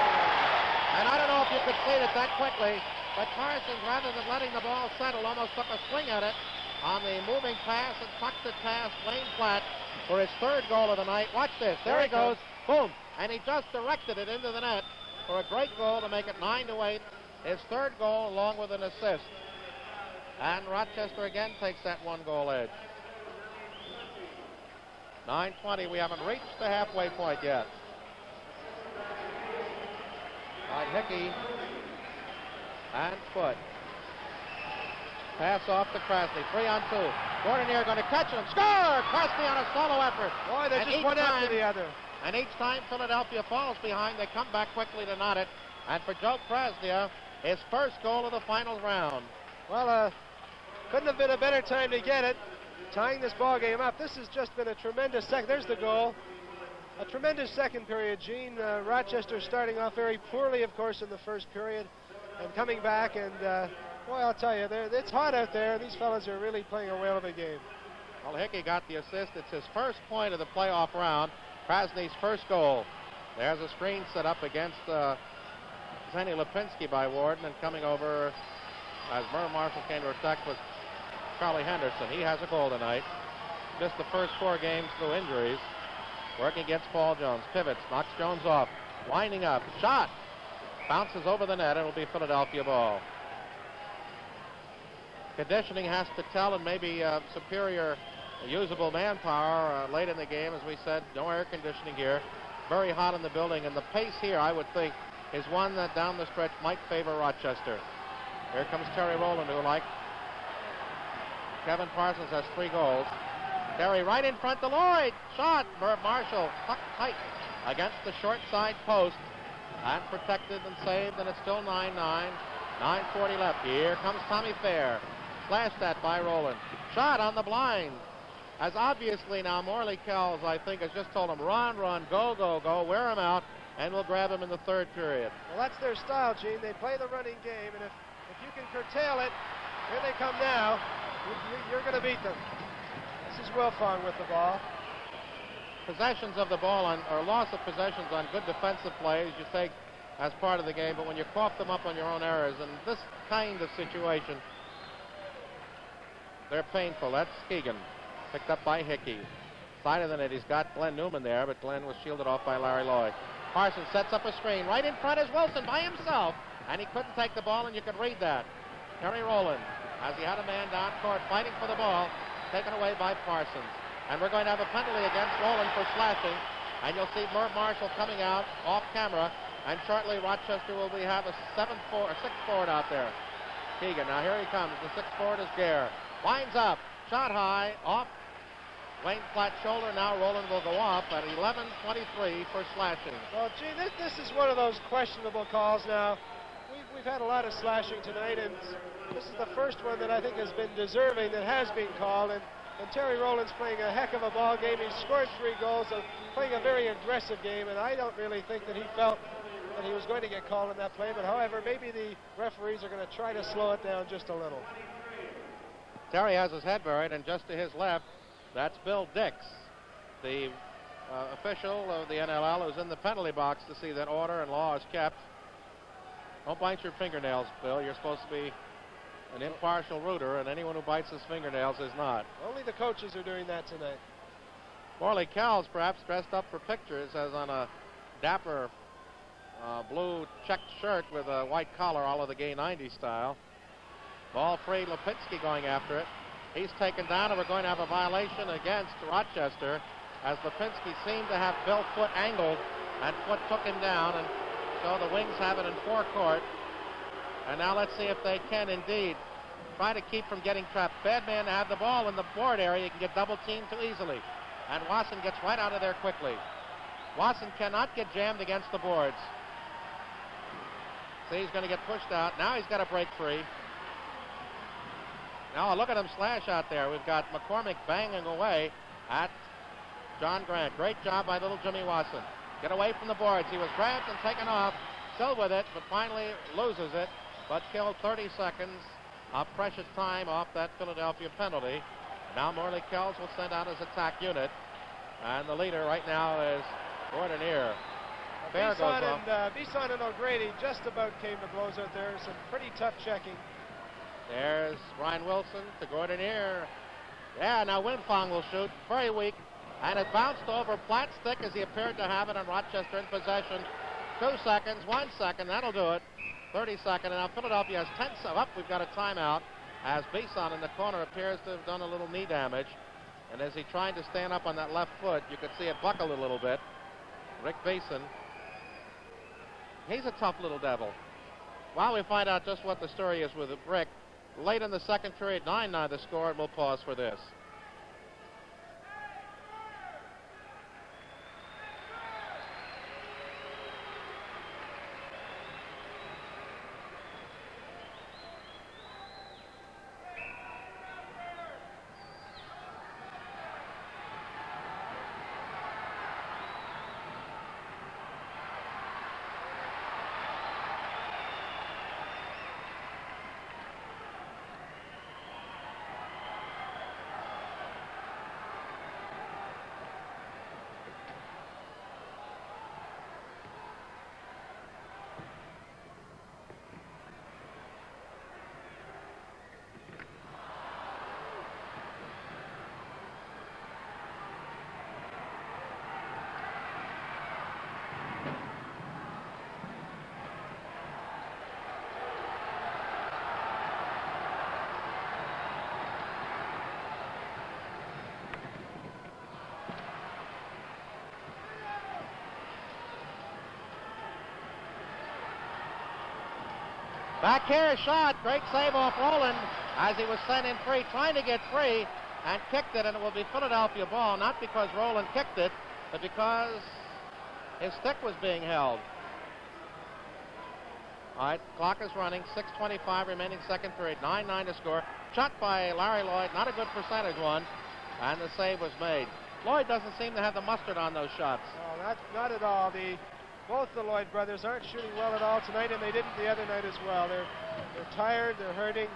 And I don't know if you could see it that quickly, but Parsons, rather than letting the ball settle, almost took a swing at it on the moving pass and tucked it past Wayne Platt for his 3rd goal of the night. Watch this. There he goes. Boom. And he just directed it into the net for a great goal to make it 9-8. His 3rd goal along with an assist. And Rochester again takes that 1-goal edge. 9:20. We haven't reached the halfway point yet. By Hickey and Foote. Pass off to Krasny. 3-on-2. Gordonier going to catch it and score! Krasny on a solo effort. Boy, they're just one after the other. And each time Philadelphia falls behind, they come back quickly to knot it. And for Joe Krasny, his 1st goal of the final round. Well, couldn't have been a better time to get it. Tying this ball game up. This has just been a tremendous second. There's the goal. A tremendous second period, Gene. Rochester starting off very poorly, of course, in the first period, and coming back. And boy, I'll tell you, it's hot out there, and these fellas are really playing a whale of a game. Well, Hickey got the assist. It's his 1st point of the playoff round. Krasny's 1st goal. There's a screen set up against Zenny Lipinski by Warden, and coming over as Merle Marshall came to attack was Charlie Henderson. He has a goal tonight. Missed the first 4 games through injuries. Working against Paul Jones. Pivots, knocks Jones off. Winding up. Shot. Bounces over the net. It'll be Philadelphia ball. Conditioning has to tell, and maybe superior usable manpower late in the game. As we said, no air conditioning here. Very hot in the building, and the pace here, I would think, is one that down the stretch might favor Rochester. Here comes Terry Rowland, who, like Kevin Parsons has 3 goals. Terry right in front to Lloyd. Shot. Marshall tucked tight against the short side post. And protected and saved, and it's still 9-9. 9:40 left. Here comes Tommy Fair. Slashed at by Rowland. Shot on the blind. As obviously now Morley Kells, I think, has just told him, run, go, wear him out, and we'll grab him in the 3rd period. Well, that's their style, Gene. They play the running game, and if you can curtail it, here they come now, you're going to beat them. This is Wilfong with the ball. Possessions of the ball or loss of possessions on good defensive plays you take as part of the game, but when you cough them up on your own errors, in this kind of situation, they're painful. That's Keegan, picked up by Hickey. Side of the net, he's got Glenn Newman there, but Glenn was shielded off by Larry Lloyd. Parsons sets up a screen. Right in front is Wilson by himself, and he couldn't take the ball, and you could read that. Terry Rowland, as he had a man down court fighting for the ball, taken away by Parsons. And we're going to have a penalty against Rowland for slashing, and you'll see Merv Marshall coming out off camera, and shortly Rochester will have a 6 forward out there. Keegan, now here he comes. The 6 forward is Gare. Winds up, shot high, off Wayne Flatt's shoulder. Now Rowland will go off at 11:23 for slashing. Well, gee, this is one of those questionable calls now. We've had a lot of slashing tonight, and this is the first one that I think has been deserving that has been called. And Terry Rowland's playing a heck of a ball game. He scored 3 goals, so playing a very aggressive game, and I don't really think that he felt that he was going to get called in that play. But however, maybe the referees are going to try to slow it down just a little. Terry has his head buried, and just to his left, that's Bill Dix, the official of the NLL, who's in the penalty box to see that order and law is kept. Don't bite your fingernails, Bill. You're supposed to be an impartial rooter, and anyone who bites his fingernails is not. Only the coaches are doing that tonight. Morley Kells perhaps dressed up for pictures as on a dapper blue checked shirt with a white collar, all of the Gay 90s style. Ball free, Lipinski going after it. He's taken down, and we're going to have a violation against Rochester, as Lipinski seemed to have Bill Foote angled, and Foote took him down, and so the Wings have it in forecourt. And now let's see if they can indeed try to keep from getting trapped. Bad man to have the ball in the board area. You can get double teamed too easily. And Wasson gets right out of there quickly. Wasson cannot get jammed against the boards. See, he's going to get pushed out. Now he's got to break free. Now look at him slash out there. We've got McCormick banging away at John Grant. Great job by little Jimmy Wasson. Get away from the boards. He was grabbed and taken off. Still with it, but finally loses it. But killed 30 seconds of precious time off that Philadelphia penalty. Now Morley Kells will send out his attack unit. And the leader right now is Gordon Ear. Bisson and O'Grady just about came to blows out there. Some pretty tough checking. There's Ryan Wilson to Gordon Ear. Yeah, now Wilfong will shoot. Very weak. And it bounced over Platt's stick as he appeared to have it, and Rochester in possession. 2 seconds, 1 second, that'll do it. 30 seconds, and now Philadelphia has 10 seconds. Up, we've got a timeout, as Bisson in the corner appears to have done a little knee damage. And as he tried to stand up on that left foot, you could see it buckle a little bit. Rick Beeson. He's a tough little devil. While we find out just what the story is with Rick, late in the 2nd period, 9-9 the score, and we'll pause for this. Back here, shot. Great save off Rowland. as he was sent in free, trying to get free, and kicked it, and it will be Philadelphia ball, not because Rowland kicked it, but because his stick was being held. All right, clock is running, 6:25 remaining second period, 9-9 to score. Shot by Larry Lloyd, not a good percentage one, and the save was made. Lloyd doesn't seem to have the mustard on those shots. No, not at all. Both the Lloyd brothers aren't shooting well at all tonight, and they didn't the other night as well. They're tired, they're hurting,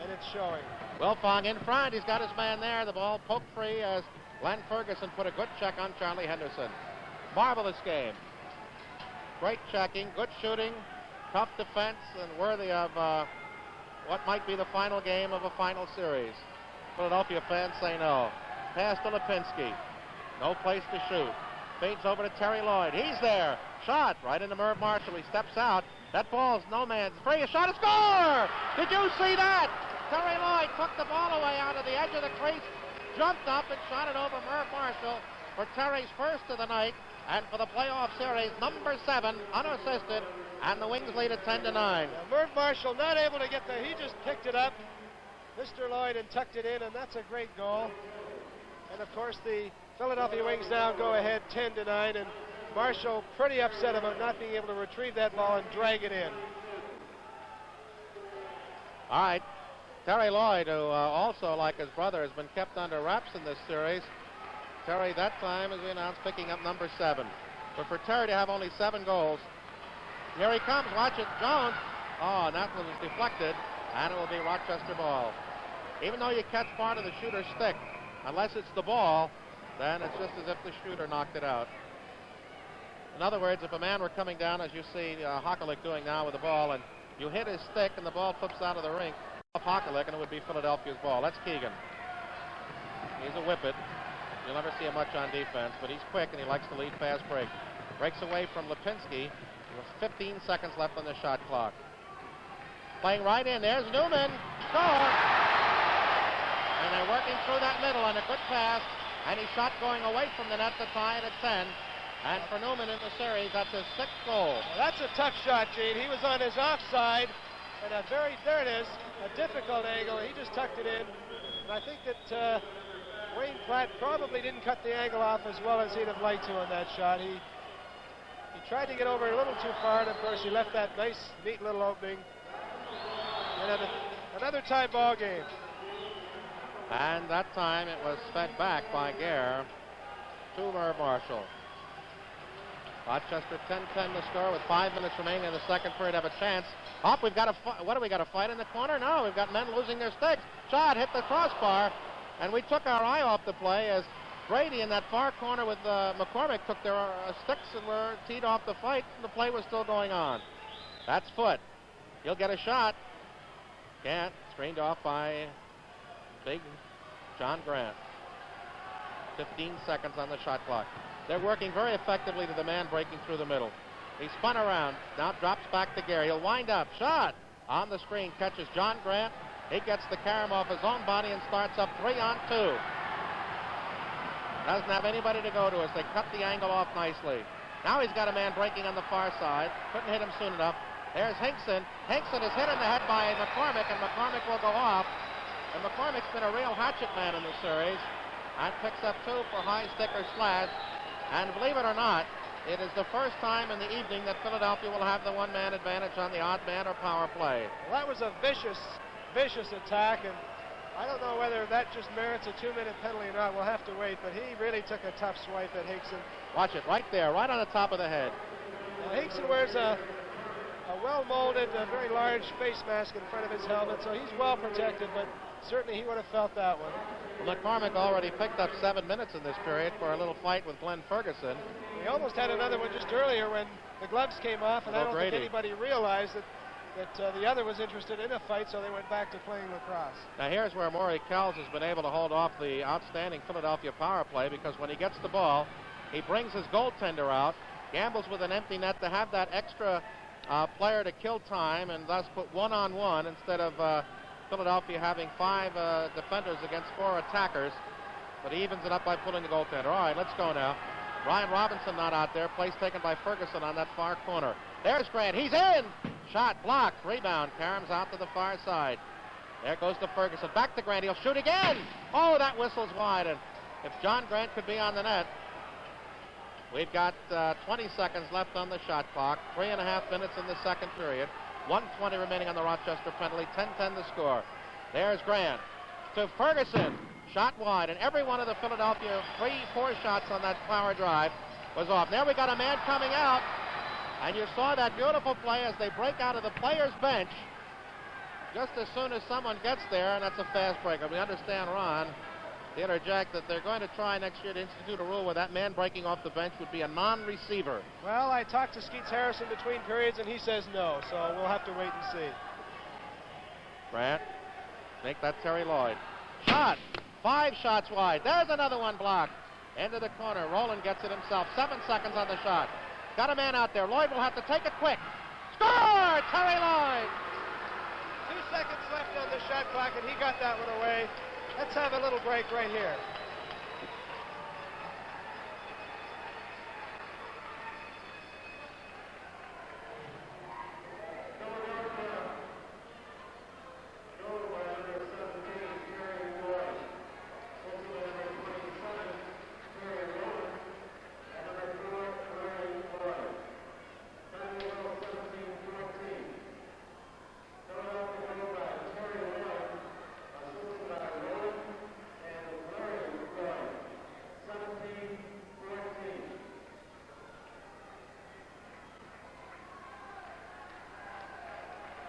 and it's showing. Wilfong in front. He's got his man there. The ball poked free as Glenn Ferguson put a good check on Charlie Henderson. Marvelous game. Great checking, good shooting, tough defense, and worthy of what might be the final game of a final series. Philadelphia fans say no. Pass to Lipinski. No place to shoot. Fades over to Terry Lloyd. He's there. Shot right into Merv Marshall. He steps out. That ball's no man's free. A shot, a score! Did you see that? Terry Lloyd took the ball away out of the edge of the crease, jumped up and shot it over Merv Marshall for Terry's first of the night, and for the playoff series, number 7, unassisted, and the Wings lead at 10-9. Yeah, Merv Marshall not able to get there. He just picked it up, Mr. Lloyd, and tucked it in, and that's a great goal. And of course, the Philadelphia Wings now go ahead 10-9, and Marshall pretty upset about not being able to retrieve that ball and drag it in. All right. Terry Lloyd, who also, like his brother, has been kept under wraps in this series. Terry, that time, as we announced, picking up number 7. But for Terry to have only 7 goals, here he comes. Watch it. Jones. Oh, and that one was deflected, and it will be Rochester ball. Even though you catch part of the shooter's stick, unless it's the ball, then it's just as if the shooter knocked it out. In other words, if a man were coming down, as you see Hockelick doing now with the ball, and you hit his stick and the ball flips out of the rink, off Hockelick, and it would be Philadelphia's ball. That's Keegan. He's a whippet. You'll never see him much on defense, but he's quick and he likes to lead fast break. Breaks away from Lipinski with 15 seconds left on the shot clock. Playing right in. There's Newman. Score! And they're working through that middle on a good pass, and he shot going away from the net to tie it at 10. And for Newman in the series, that's his 6th goal. Well, that's a tough shot, Gene. He was on his offside, and there it is, a difficult angle. He just tucked it in. And I think that Wayne Platt probably didn't cut the angle off as well as he'd have liked to on that shot. He tried to get over a little too far, and of course he left that nice, neat little opening. And another tie ball game. And that time it was fed back by Gare to Merv Marshall. Rochester 10-10 to score with 5 minutes remaining in the second period. Have a chance. Up, we've got what do we got, a fight in the corner? No, we've got men losing their sticks. Shot hit the crossbar, and we took our eye off the play as Brady in that far corner with McCormick took their sticks and were teed off the fight, and the play was still going on. That's Foote. He'll get a shot. Can't. Screened off by big John Grant. 15 seconds on the shot clock. They're working very effectively to the man breaking through the middle. He spun around, now drops back to Gary. He'll wind up. Shot on the screen. Catches John Grant. He gets the carom off his own body and starts up 3-on-2. Doesn't have anybody to go to as they cut the angle off nicely. Now he's got a man breaking on the far side. Couldn't hit him soon enough. There's Hinkson. Hinkson is hit in the head by McCormick, and McCormick will go off. And McCormick's been a real hatchet man in this series and picks up 2 for high stick or slash. And believe it or not, it is the first time in the evening that Philadelphia will have the one-man advantage on the odd man or power play. Well, that was a vicious attack, and I don't know whether that just merits a 2-minute penalty or not. We'll have to wait, but he really took a tough swipe at Hinkson. Watch it right there, right on the top of the head. Hinkson wears a well-molded, very large face mask in front of his helmet, so he's well protected, but certainly he would have felt that one. Well, McCormick already picked up 7 minutes in this period for a little fight with Glenn Ferguson. He almost had another one just earlier when the gloves came off, and I don't think anybody realized that the other was interested in a fight, so they went back to playing lacrosse. Now here's where Maury Kells has been able to hold off the outstanding Philadelphia power play, because when he gets the ball, he brings his goaltender out, gambles with an empty net to have that extra player to kill time, and thus put 1-on-1 instead of Philadelphia having 5 defenders against 4 attackers. But he evens it up by pulling the goaltender. All right, let's go now. Ryan Robinson not out there. Place taken by Ferguson on that far corner. There's Grant. He's in. Shot blocked. Rebound. Carom's out to the far side. There goes to Ferguson. Back to Grant. He'll shoot again. Oh, that whistle's wide. And if John Grant could be on the net. We've got 20 seconds left on the shot clock. 3.5 minutes in the second period. 1:20 remaining on the Rochester penalty. 10-10 the score. There's Grant to Ferguson. Shot wide. And every one of the Philadelphia 3-4 shots on that power drive was off. There we got a man coming out. And you saw that beautiful play as they break out of the players' bench just as soon as someone gets there, and that's a fast breaker. We understand, Ron, to interject that they're going to try next year to institute a rule where that man breaking off the bench would be a non-receiver. Well, I talked to Skeets Harrison between periods, and he says no, so we'll have to wait and see. Grant, make that Terry Lloyd. Shot, 5 shots wide. There's another one blocked. Into the corner. Rowland gets it himself. 7 seconds on the shot. Got a man out there. Lloyd will have to take it quick. Score! Terry Lloyd! 2 seconds left on the shot clock, and he got that one away. Let's have a little break right here.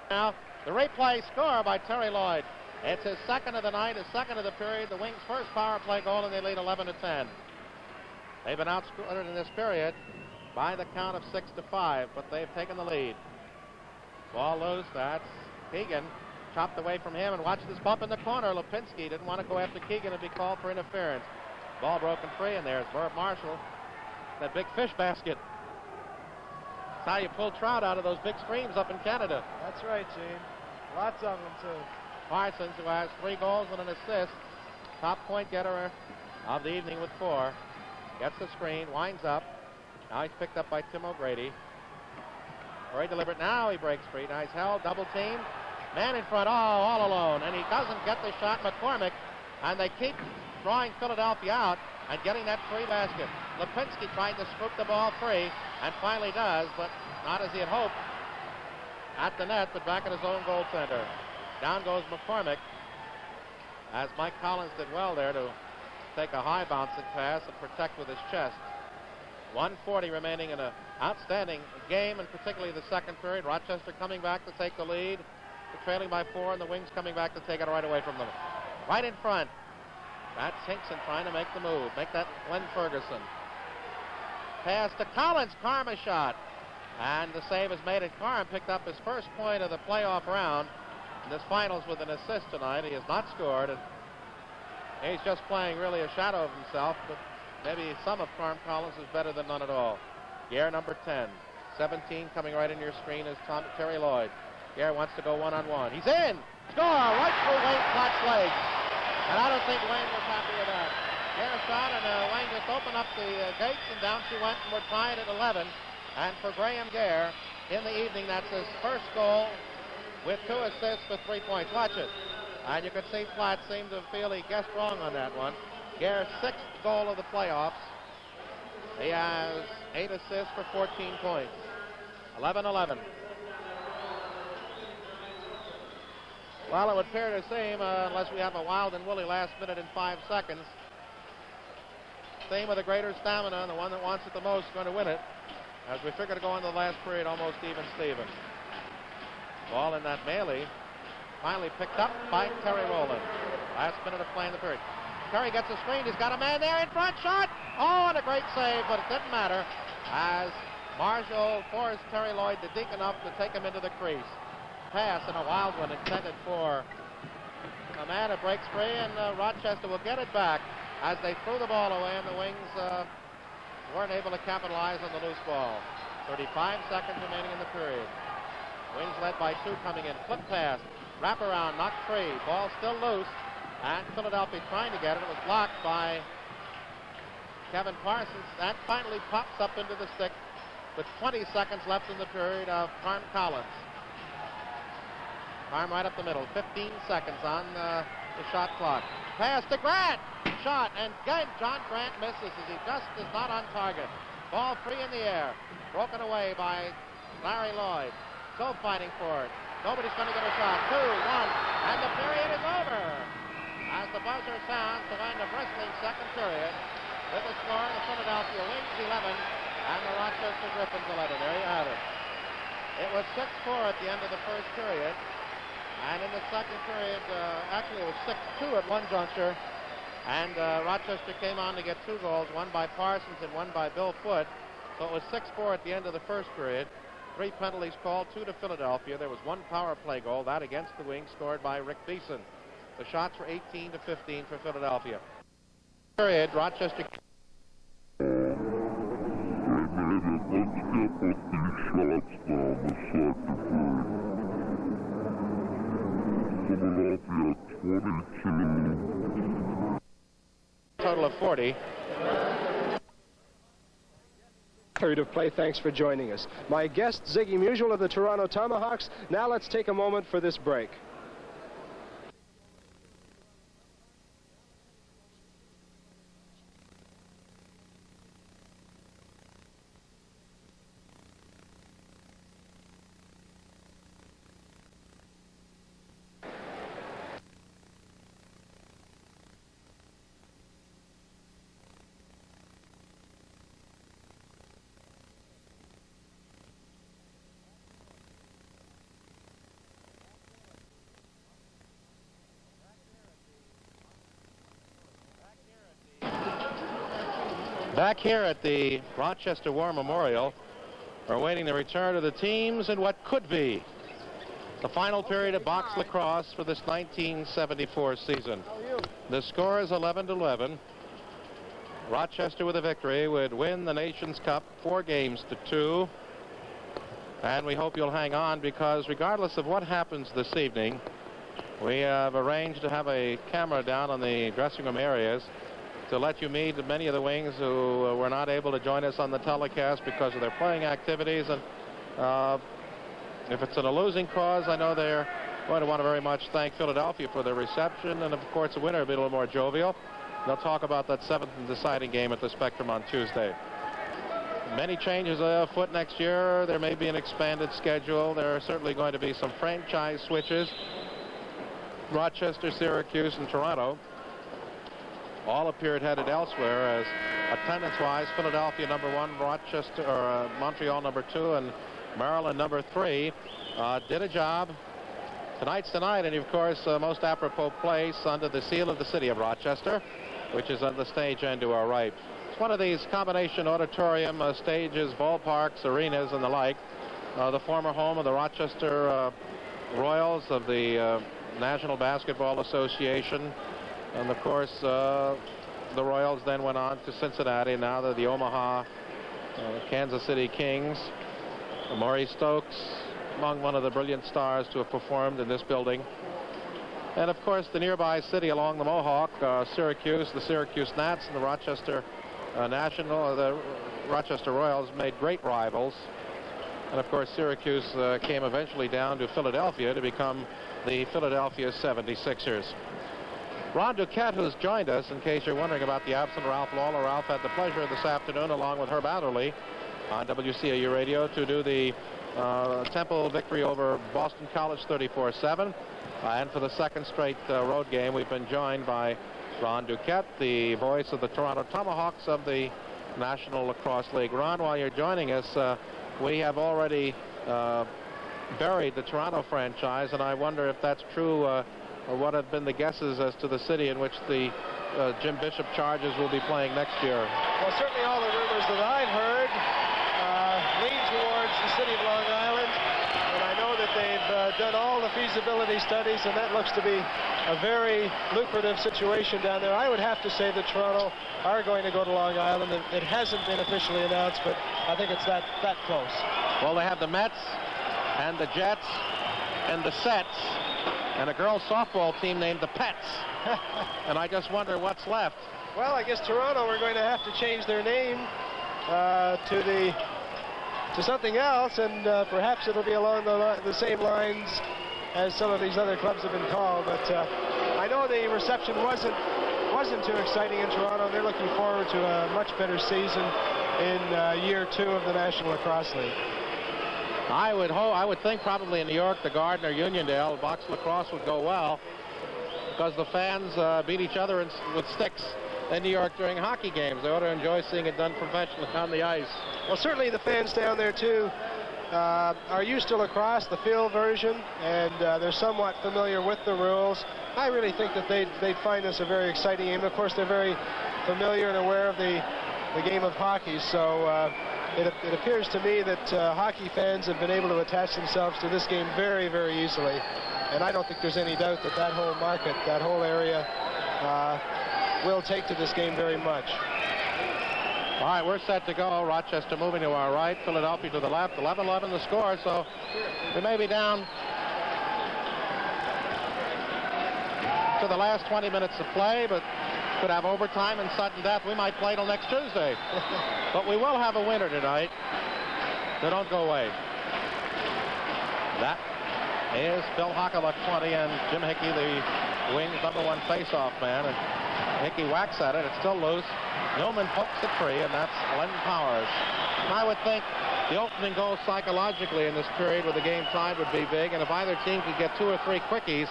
Now, the replay score by Terry Lloyd. It's his second of the night, his second of the period. The Wings' first power play goal, and they lead 11-10. They've been outscored in this period by the count of 6-5, but they've taken the lead. Ball loose. That's Keegan. Chopped away from him, and watch this bump in the corner. Lipinski didn't want to go after Keegan and be called for interference. Ball broken free, and there's Burt Marshall. That big fish basket. That's how you pull trout out of those big streams up in Canada. That's right, Gene. Lots of them, too. Parsons, who has 3 goals and an assist, top point getter of the evening with 4, gets the screen, winds up. Now he's picked up by Tim O'Grady. Very deliberate. Now he breaks free. Now he's held, double team. Man in front, all alone. And he doesn't get the shot, McCormick. And they keep drawing Philadelphia out and getting that free basket. Lipinski trying to scoop the ball free, and finally does, but not as he had hoped. At the net, but back at his own goaltender. Down goes McCormick, as Mike Collins did well there to take a high bouncing pass and protect with his chest. 1:40 remaining in an outstanding game, and particularly the second period. Rochester coming back to take the lead. They're trailing by 4, and the Wings coming back to take it right away from them. Right in front. That's Hinkson trying to make the move. Make that Glenn Ferguson. Pass to Collins. Karma shot. And the save is made, and Karam picked up his first point of the playoff round in this finals with an assist tonight. He has not scored, and he's just playing really a shadow of himself, but maybe some of Karam Collins is better than none at all. Gare, number 10. 17 coming right in your screen is Terry Lloyd. Gare wants to go one-on-one. He's in! Score! Right through Wayne Platt's legs. And I don't think Wayne was happy with that. Gare shot, and Wayne just opened up the gates, and down she went, and we're tied at 11. And for Graham Gare, in the evening, that's his first goal with 2 assists for 3 points. Watch it. And you can see Platt seemed to feel he guessed wrong on that one. Gare's 6th goal of the playoffs. He has 8 assists for 14 points. 11-11. Well, it would appear to seem, unless we have a wild and woolly last minute in 5 seconds, team with the greater stamina and the one that wants it the most is going to win it. As we figure to go into the last period, almost even Steven. Ball in that melee. Finally picked up by Terry Rowland. Last minute of play in the period. Terry gets a screen. He's got a man there in front. Shot. Oh, and a great save, but it didn't matter as Marshall forced Terry Lloyd to dink enough to take him into the crease. Pass and a wild one intended for a man who breaks free, and Rochester will get it back as they threw the ball away, and the Wings weren't able to capitalize on the loose ball. 35 seconds remaining in the period. Wings led by 2 coming in. Flip pass. Wrap around. Knocked free. Ball still loose. And Philadelphia trying to get it. It was blocked by Kevin Parsons. That finally pops up into the stick with 20 seconds left in the period of Carm Collins. Arm right up the middle. 15 seconds on the shot clock. Pass to Grant. Shot, and again, John Grant misses as he just is not on target. Ball free in the air. Broken away by Larry Lloyd. So fighting for it. Nobody's going to get a shot. 2, 1, and the period is over. As the buzzer sounds to end a bristling second period, with the score, the Philadelphia Wings 11 and the Rochester Griffins 11. There you have it. It was 6-4 at the end of the first period. And in the second period, actually it was 6-2 at one juncture. And Rochester came on to get 2 goals, one by Parsons and one by Bill Foote. So it was 6-4 at the end of the first period. 3 penalties called, 2 to Philadelphia. There was 1 power play goal, that against the Wings, scored by Rick Beeson. The shots were 18-15 for Philadelphia. Period, Rochester. Total of 40. Period of play. Thanks for joining us. My guest, Ziggy Musial of the Toronto Tomahawks. Now let's take a moment for this break. Back here at the Rochester War Memorial, we're awaiting the return of the teams in what could be the final period of box lacrosse for this 1974 season. The score is 11-11. Rochester with a victory would win the Nations Cup 4-2. And we hope you'll hang on, because regardless of what happens this evening, we have arranged to have a camera down on the dressing room areas to let you meet many of the Wings who were not able to join us on the telecast because of their playing activities. And if it's in a losing cause, I know they're going to want to very much thank Philadelphia for their reception. And of course, the winner will be a little more jovial. They'll talk about that 7th and deciding game at the Spectrum on Tuesday. Many changes afoot next year. There may be an expanded schedule. There are certainly going to be some franchise switches. Rochester, Syracuse, and Toronto all appeared headed elsewhere, as attendance-wise, Philadelphia #1, Rochester or Montreal #2, and Maryland #3 did a job. Tonight's tonight, and of course, most apropos place under the seal of the city of Rochester, which is on the stage end to our right. It's one of these combination auditorium stages, ballparks, arenas, and the like. The former home of the Rochester Royals of the National Basketball Association. And of course, the Royals then went on to Cincinnati. Now they're the Omaha Kansas City Kings. Maurice Stokes, among one of the brilliant stars to have performed in this building. And of course, the nearby city along the Mohawk, Syracuse, the Syracuse Gnats, and the Rochester the Rochester Royals made great rivals. And of course, Syracuse came eventually down to Philadelphia to become the Philadelphia 76ers. Ron Duquette, who's joined us, in case you're wondering about the absent Ralph Lawler. Ralph had the pleasure this afternoon, along with Herb Adderley on WCAU Radio, to do the Temple victory over Boston College 34-7. And for the second straight road game, we've been joined by Ron Duquette, the voice of the Toronto Tomahawks of the National Lacrosse League. Ron, while you're joining us, we have already buried the Toronto franchise, and I wonder if that's true, or what have been the guesses as to the city in which the Jim Bishop Chargers will be playing next year. Well, certainly all the rumors that I've heard lean towards the city of Long Island, and I know that they've done all the feasibility studies, and that looks to be a very lucrative situation down there. I would have to say that Toronto are going to go to Long Island. It hasn't been officially announced, but I think it's that close. Well, they have the Mets and the Jets and the Sets and a girls softball team named the Pets. And I just wonder what's left. Well, I guess Toronto are going to have to change their name to something else, and perhaps it'll be along the same lines as some of these other clubs have been called. But I know the reception wasn't too exciting in Toronto. They're looking forward to a much better season in year 2 of the National Lacrosse League. I would think probably in New York, the Garden or Uniondale, box lacrosse would go well because the fans beat each other with sticks in New York during hockey games. They ought to enjoy seeing it done professionally on the ice. Well, certainly the fans down there too are used to lacrosse, the field version, and they're somewhat familiar with the rules. I really think that they'd find this a very exciting game. Of course, they're very familiar and aware of the game of hockey, so it appears to me that hockey fans have been able to attach themselves to this game very, very easily. And I don't think there's any doubt that that whole market, that whole area, will take to this game very much. All right, we're set to go. Rochester moving to our right, Philadelphia to the left. 11-11 the score, so we may be down to the last 20 minutes of play, but could have overtime and sudden death. We might play till next Tuesday. But we will have a winner tonight, so don't go away. That is Bill Hockeluck, 20, and Jim Hickey, the Wings' #1 face-off man. And Hickey whacks at it. It's still loose. Newman pokes it free, and that's Len Powers. And I would think the opening goal psychologically in this period with the game tied would be big, and if either team could get 2 or 3 quickies,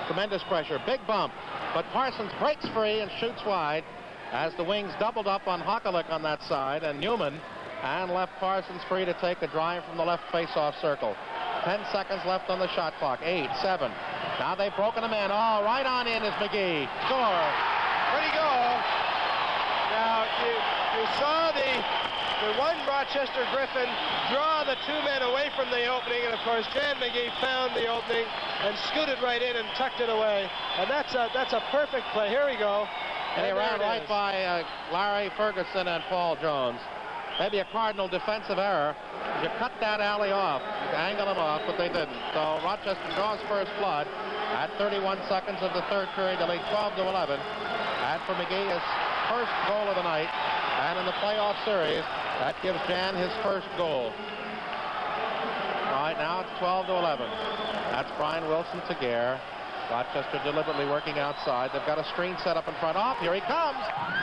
tremendous pressure. Big bump, but Parsons breaks free and shoots wide as the Wings doubled up on Hockeluck on that side, and Newman, and left Parsons free to take a drive from the left face-off circle. 10 seconds left on the shot clock. 8, 7. Now they've broken a man. Oh, right on in is McGee. Score. Pretty goal. Now, you saw the one Rochester Griffin draw the 2 men away from the opening, and of course Jan McGee found the opening and scooted right in and tucked it away. And that's a perfect play. Here we go. And he ran right by Larry Ferguson and Paul Jones. Maybe a Cardinal defensive error. You cut that alley off, you angle them off, but they didn't. So Rochester draws first blood at 31 seconds of the third period to lead 12-11. And for McGee, his first goal of the night. And in the playoff series, that gives Jan his first goal. All right, now it's 12-11. That's Brian Wilson to Gare. Rochester deliberately working outside. They've got a screen set up in front. Off, here he comes.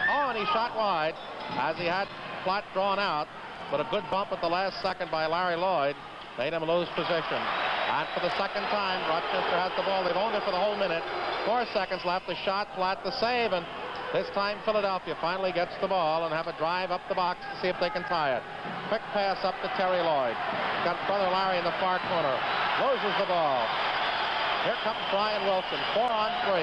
Oh, and he shot wide as he had Platt drawn out, but a good bump at the last second by Larry Lloyd made him lose position. And for the second time, Rochester has the ball. They've owned it for the whole minute. 4 seconds left. The shot, Platt the save, and this time Philadelphia finally gets the ball and have a drive up the box to see if they can tie it. Quick pass up to Terry Lloyd. Got brother Larry in the far corner. Loses the ball. Here comes Brian Wilson. 4 on 3.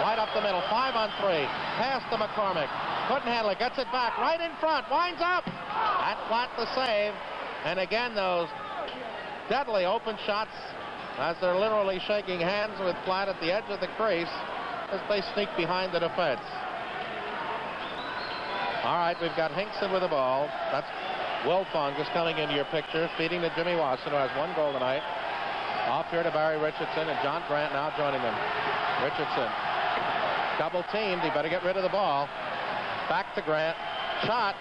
Right up the middle. 5 on 3. Pass to McCormick. Couldn't handle it. Gets it back. Right in front. Winds up. And Platt the save. And again, those deadly open shots as they're literally shaking hands with Platt at the edge of the crease as they sneak behind the defense. All right, we've got Hinkson with the ball. That's Wilfong just coming into your picture, feeding to Jimmy Watson, who has 1 goal tonight. Off here to Barry Richardson, and John Grant now joining them. Richardson, double teamed. He better get rid of the ball. Back to Grant. Shot.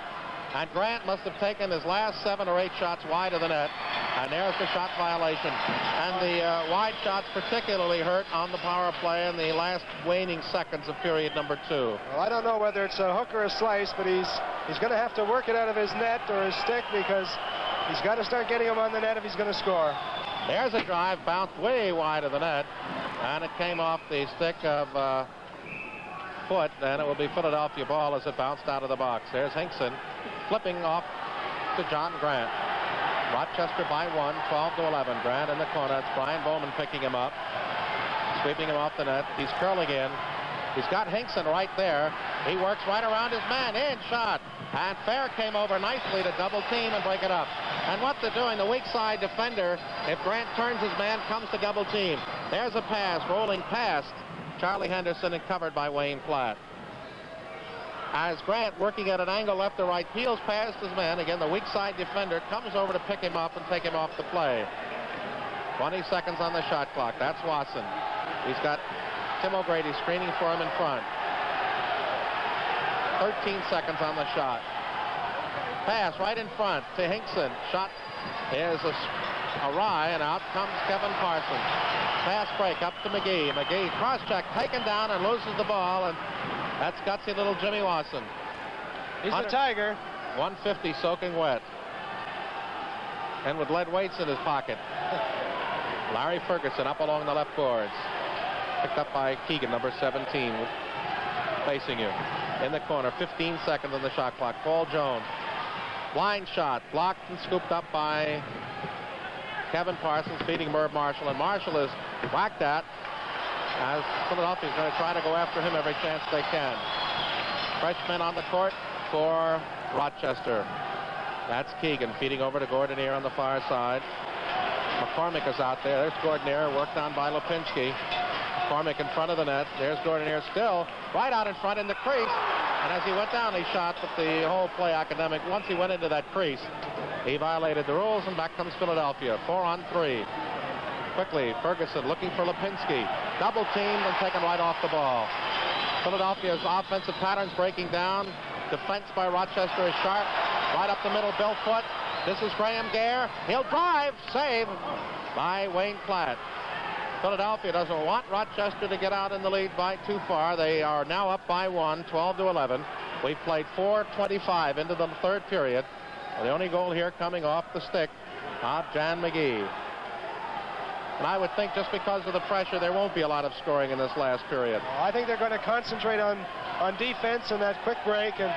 And Grant must have taken his last 7 or 8 shots wide of the net. And there's the shot violation. And the wide shots particularly hurt on the power play in the last waning seconds of period number 2. Well, I don't know whether it's a hook or a slice, but he's going to have to work it out of his net or his stick, because he's got to start getting him on the net if he's going to score. There's a drive, bounced way wide of the net, and it came off the stick of Foot, and it will be Philadelphia ball as it bounced out of the box. There's Hinkson flipping off to John Grant. Rochester by 1, 12-11. Grant in the corner. It's Brian Bowman picking him up, sweeping him off the net. He's curling in. He's got Hinkson right there. He works right around his man. In shot. And Fair came over nicely to double team and break it up. And what they're doing, the weak side defender, if Grant turns his man, comes to double team. There's a pass, rolling past Charlie Henderson and covered by Wayne Platt. As Grant, working at an angle left to right, peels past his man. Again, the weak side defender comes over to pick him up and take him off the play. 20 seconds on the shot clock. That's Watson. He's got Tim O'Grady screening for him in front. 13 seconds on the shot. Pass right in front to Hinkson. Shot is awry, and out comes Kevin Parsons. Pass break up to McGee. McGee cross-check, taken down and loses the ball, and that's gutsy little Jimmy Wasson. He's a Tiger. 150 soaking wet. And with lead weights in his pocket. Larry Ferguson up along the left boards. Picked up by Keegan, number 17, facing you. In the corner, 15 seconds on the shot clock. Paul Jones. Blind shot, blocked and scooped up by Kevin Parsons, feeding Merv Marshall, and Marshall is whacked at as Philadelphia is going to try to go after him every chance they can. Freshman on the court for Rochester. That's Keegan feeding over to Gordonier on the far side. McCormick is out there. There's Gordonier, worked on by Lipinski. McCormick in front of the net. There's Gordonier still right out in front in the crease. And as he went down, he shot, but the whole play academic. Once he went into that crease, he violated the rules, and back comes Philadelphia. 4-on-3. Quickly, Ferguson looking for Lipinski. Double teamed and taken right off the ball. Philadelphia's offensive patterns breaking down. Defense by Rochester is sharp. Right up the middle, Bill Foote. This is Graham Gare. He'll drive. Save by Wayne Platt. Philadelphia doesn't want Rochester to get out in the lead by too far. They are now up by 1, 12-11. We've played 4:25 into the third period. The only goal here coming off the stick of Jan McGee. And I would think just because of the pressure, there won't be a lot of scoring in this last period. Well, I think they're going to concentrate on defense and that quick break and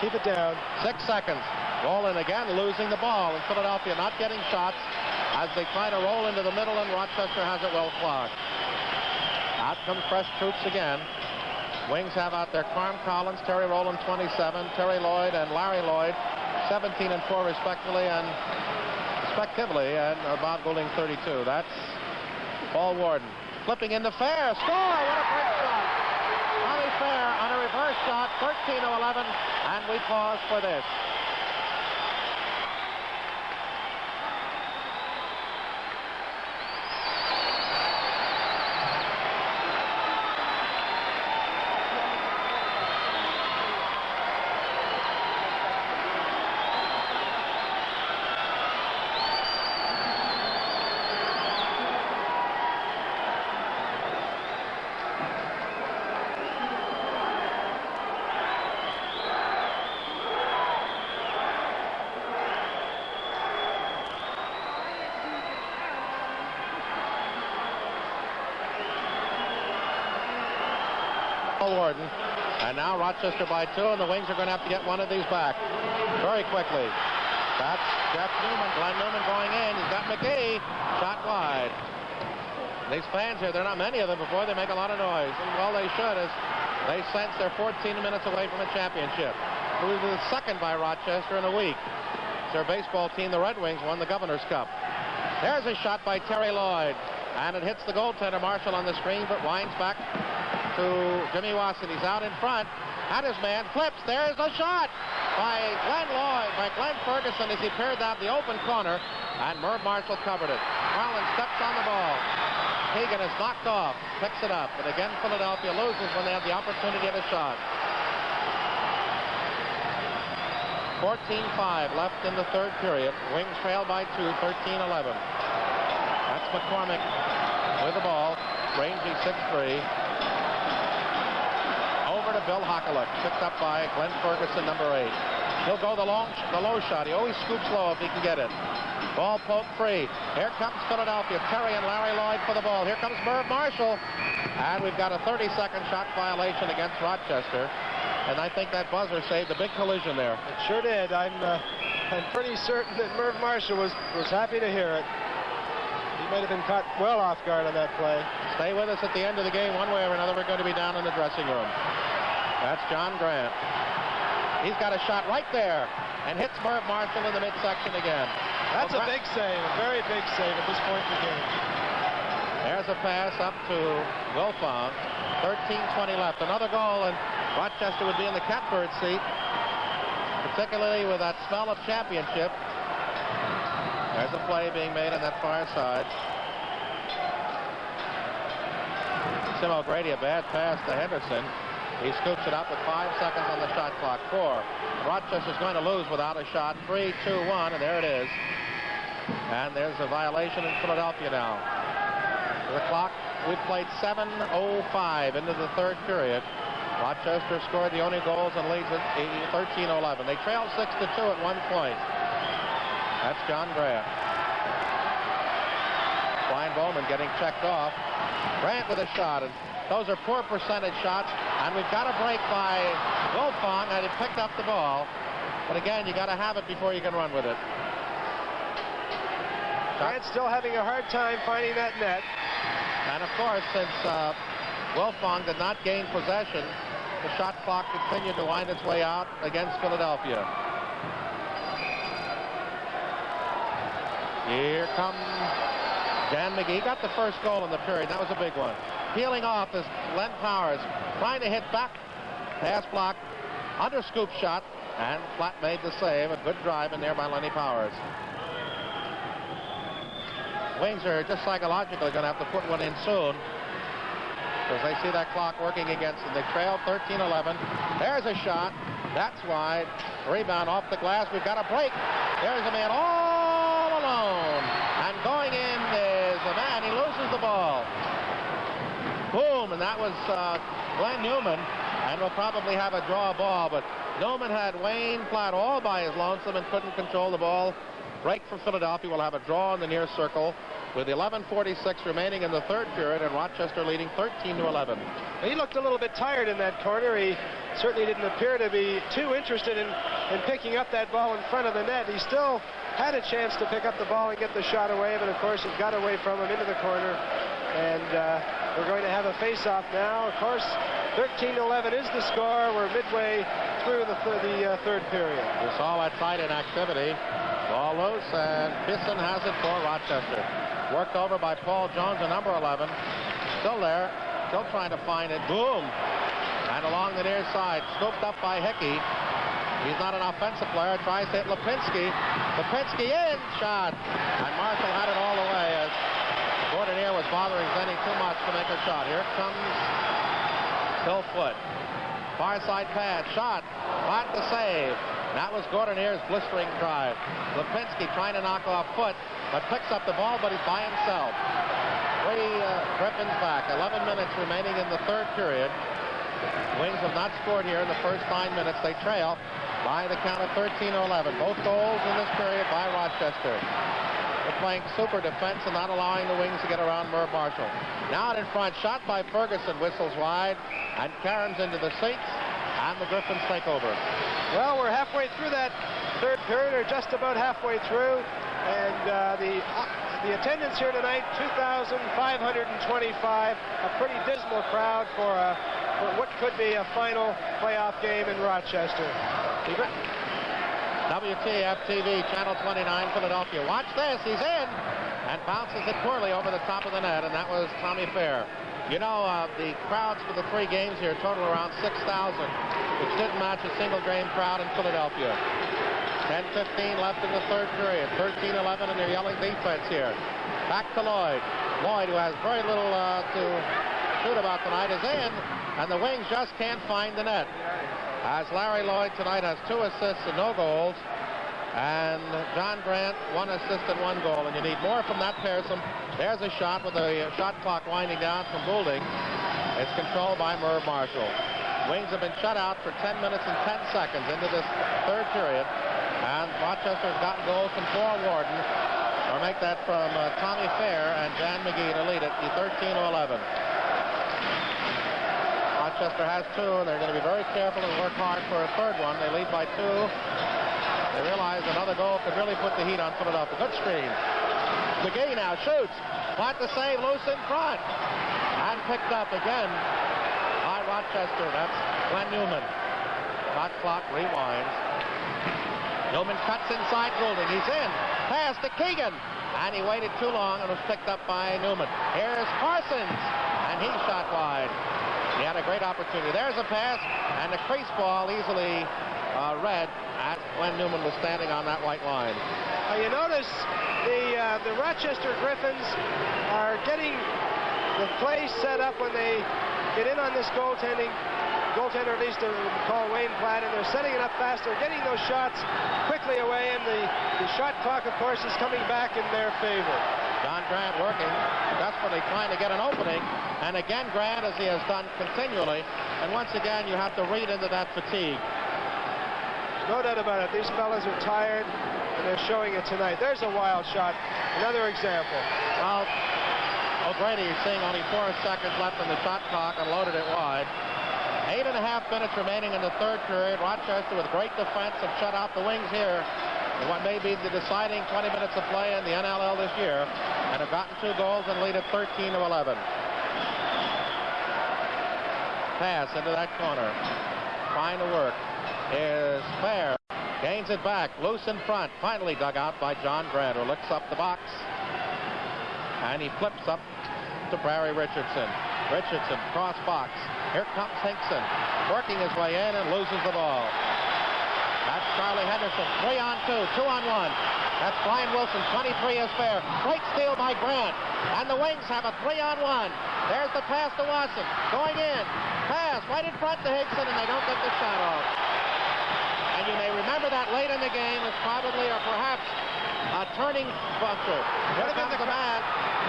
keep it down. 6 seconds. Roland again losing the ball, and Philadelphia not getting shots as they try to roll into the middle, and Rochester has it well clogged. Out comes fresh troops again. Wings have out there Carm Collins, Terry Rowland 27, Terry Lloyd and Larry Lloyd 17 and 4 respectively, and Bob Goulding 32. That's Paul Warden. Flipping into Fair. Score! What a great shot. Tommy Fair on a reverse shot, 13-11, and we pause for this. Warden. And now Rochester by 2, and the Wings are going to have to get one of these back very quickly. That's Jeff Newman, Glenn Newman going in. He's got McGee, shot wide. These fans here, there are not many of them before they make a lot of noise. And well, they should, as they sense they're 14 minutes away from a championship. It was the second by Rochester in a week. Their baseball team, the Red Wings, won the Governor's Cup. There's a shot by Terry Lloyd, and it hits the goaltender Marshall on the screen, but winds back to Jimmy Wasson. He's out in front. Had his man, flips. There's a shot by Glenn Ferguson as he peered out the open corner, and Merv Marshall covered it. Marlin steps on the ball. Keegan is knocked off, picks it up, and again Philadelphia loses when they have the opportunity of a shot. 14-5 left in the third period. Wings trail by 2, 13-11. That's McCormick with the ball, rangy 6'3". Over to Bill Hockelick, picked up by Glenn Ferguson, number 8. He'll go the low shot. He always scoops low if he can get it. Ball poked free. Here comes Philadelphia. Terry and Larry Lloyd for the ball. Here comes Merv Marshall. And we've got a 30-second shot violation against Rochester. And I think that buzzer saved a big collision there. It sure did. I'm pretty certain that Merv Marshall was happy to hear it. He might have been caught well off guard on that play. Stay with us at the end of the game. One way or another, we're going to be down in the dressing room. That's John Grant. He's got a shot right there and hits Merv Marshall in the midsection again. That's a big save, a very big save at this point in the game. There's a pass up to Wilfong. 13:20 left. Another goal, and Rochester would be in the catbird seat, particularly with that smell of championship. There's a play being made on that far side. Tim O'Grady, a bad pass to Henderson. He scoops it up with 5 seconds on the shot clock. 4. Rochester's going to lose without a shot. 3, 2, 1, and there it is. And there's a violation in Philadelphia now. To the clock, we've played 7:05 into the third period. Rochester scored the only goals and leads at 13-11. They trailed 6-2 at one point. That's John Grant. Brian Bowman getting checked off. Grant with a shot, and those are poor percentage shots, and we've got a break by Wilfong, and he picked up the ball. But again, you got to have it before you can run with it. Grant's still having a hard time finding that net. And of course, since Wilfong did not gain possession, the shot clock continued to wind its way out against Philadelphia. Here comes Dan McGee. Got the first goal in the period. That was a big one. Peeling off is Len Powers, trying to hit back. Pass block, under scoop shot, and Flat made the save. A good drive in there by Lenny Powers. Wings are just psychologically going to have to put one in soon, because they see that clock working against them. They trail 13-11. There's a shot. That's wide. Rebound off the glass. We've got a break. There's a man all alone. And going in is a man. He loses the ball. Boom. And that was Glenn Newman. And we'll probably have a draw ball. But Newman had Wayne Platt all by his lonesome and couldn't control the ball. Break for Philadelphia. We'll have a draw in the near circle with 11:46 remaining in the third period, and Rochester leading 13-11. He looked a little bit tired in that corner. He certainly didn't appear to be too interested in picking up that ball in front of the net. He still had a chance to pick up the ball and get the shot away, but of course it got away from him into the corner, and we're going to have a face-off now. Of course, 13-11 is the score. We're midway through the third period. We saw that tight in activity. Ball loose, and Bisson has it for Rochester. Worked over by Paul Jones, the number 11. Still there, still trying to find it. Boom! And along the near side, scooped up by Hickey. He's not an offensive player. Tries to hit Lipinski. Lipinski in, shot. And Marshall had it all the way as Gordonier was bothering Zenny too much to make a shot. Here comes Phil Foote. Far side pass, shot. Flat the save. That was Gordonier's blistering drive. Lipinski trying to knock off Foote, but picks up the ball, but he's by himself. Three Griffins back. 11 minutes remaining in the third period. Wings have not scored here in the first 9 minutes. They trail by the count of 13-11. Both goals in this period by Rochester. They're playing super defense and not allowing the Wings to get around Merv Marshall. Now out in front, shot by Ferguson, whistles wide, and Cairns into the seats, and the Griffins take over. Well, we're halfway through that third period, or just about halfway through, and the attendance here tonight, 2,525, a pretty dismal crowd for what could be a final playoff game in Rochester. WTF-TV, Channel 29, Philadelphia. Watch this, he's in, and bounces it poorly over the top of the net, and that was Tommy Fair. You know, the crowds for the three games here total around 6,000, which didn't match a single game crowd in Philadelphia. 10:15 left in the third period. 13-11, and they're yelling defense here. Back to Lloyd. Lloyd, who has very little to shoot about tonight, is in, and the Wings just can't find the net. As Larry Lloyd tonight has 2 assists and no goals, and John Grant 1 assist and 1 goal, and you need more from that pair. There's a shot with the shot clock winding down from Goulding. It's controlled by Merv Marshall. Wings have been shut out for 10 minutes and 10 seconds into this third period, and Rochester has gotten goals from Thor Warden, or make that from Tommy Fair and Dan McGee to lead it, 13-11. Rochester has 2, and they're going to be very careful and work hard for a third one. They lead by 2. They realize another goal could really put the heat on Philadelphia. Good screen. McGee now shoots. Flat to save, loose in front. And picked up again by Rochester. That's Glenn Newman. Shot clock rewinds. Newman cuts inside Goulding. He's in. Pass to Keegan. And he waited too long and was picked up by Newman. Here's Parsons. And he shot wide. He had a great opportunity. There's a pass. And the crease ball easily read as Glenn Newman was standing on that white line. You notice the Rochester Griffins are getting the play set up when they get in on this goaltender, at least to call Wayne Platt, and they're setting it up fast. They're getting those shots quickly away, and the shot clock, of course, is coming back in their favor. John Grant working, desperately trying to get an opening. And again, Grant, as he has done continually. And once again, you have to read into that fatigue. No doubt about it. These fellas are tired, and they're showing it tonight. There's a wild shot. Another example. Well, O'Grady is seeing only 4 seconds left in the shot clock and loaded it wide. 8.5 minutes remaining in the third period. Rochester, with great defense, have shut out the Wings here in what may be the deciding 20 minutes of play in the NLL this year, and have gotten 2 goals and lead at 13-11. Pass into that corner. Trying to work is Fair. Gains it back. Loose in front. Finally dug out by John Grant, who looks up the box. And he flips up to Barry Richardson. Richardson, cross box. Here comes Hinkson, working his way in and loses the ball. That's Charlie Henderson. 3-on-2, 2-on-1. That's Brian Wilson. 23 is Fair. Great steal by Grant. And the Wings have a 3-on-1. There's the pass to Watson. Going in. Pass right in front to Hinkson, and they don't get the shot off. And you may remember that late in the game as probably or perhaps a turning buster. Here comes the man.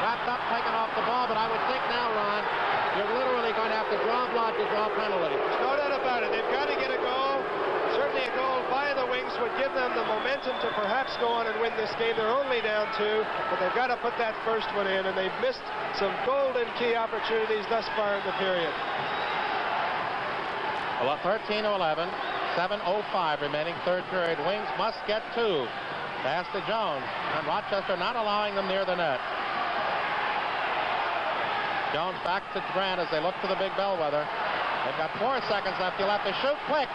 Wrapped up, taken off the ball, but I would think now, Ron, you're literally going to have to draw blood to draw penalty. No doubt about it. They've got to get a goal. Certainly a goal by the Wings would give them the momentum to perhaps go on and win this game. They're only down 2, but they've got to put that first one in, and they've missed some golden key opportunities thus far in the period. Well, 13-11, 7:05 remaining third period. Wings must get 2. Pass to Jones, and Rochester not allowing them near the net. Jones back to Grant as they look to the big bellwether. They've got 4 seconds left. He'll have to shoot quick.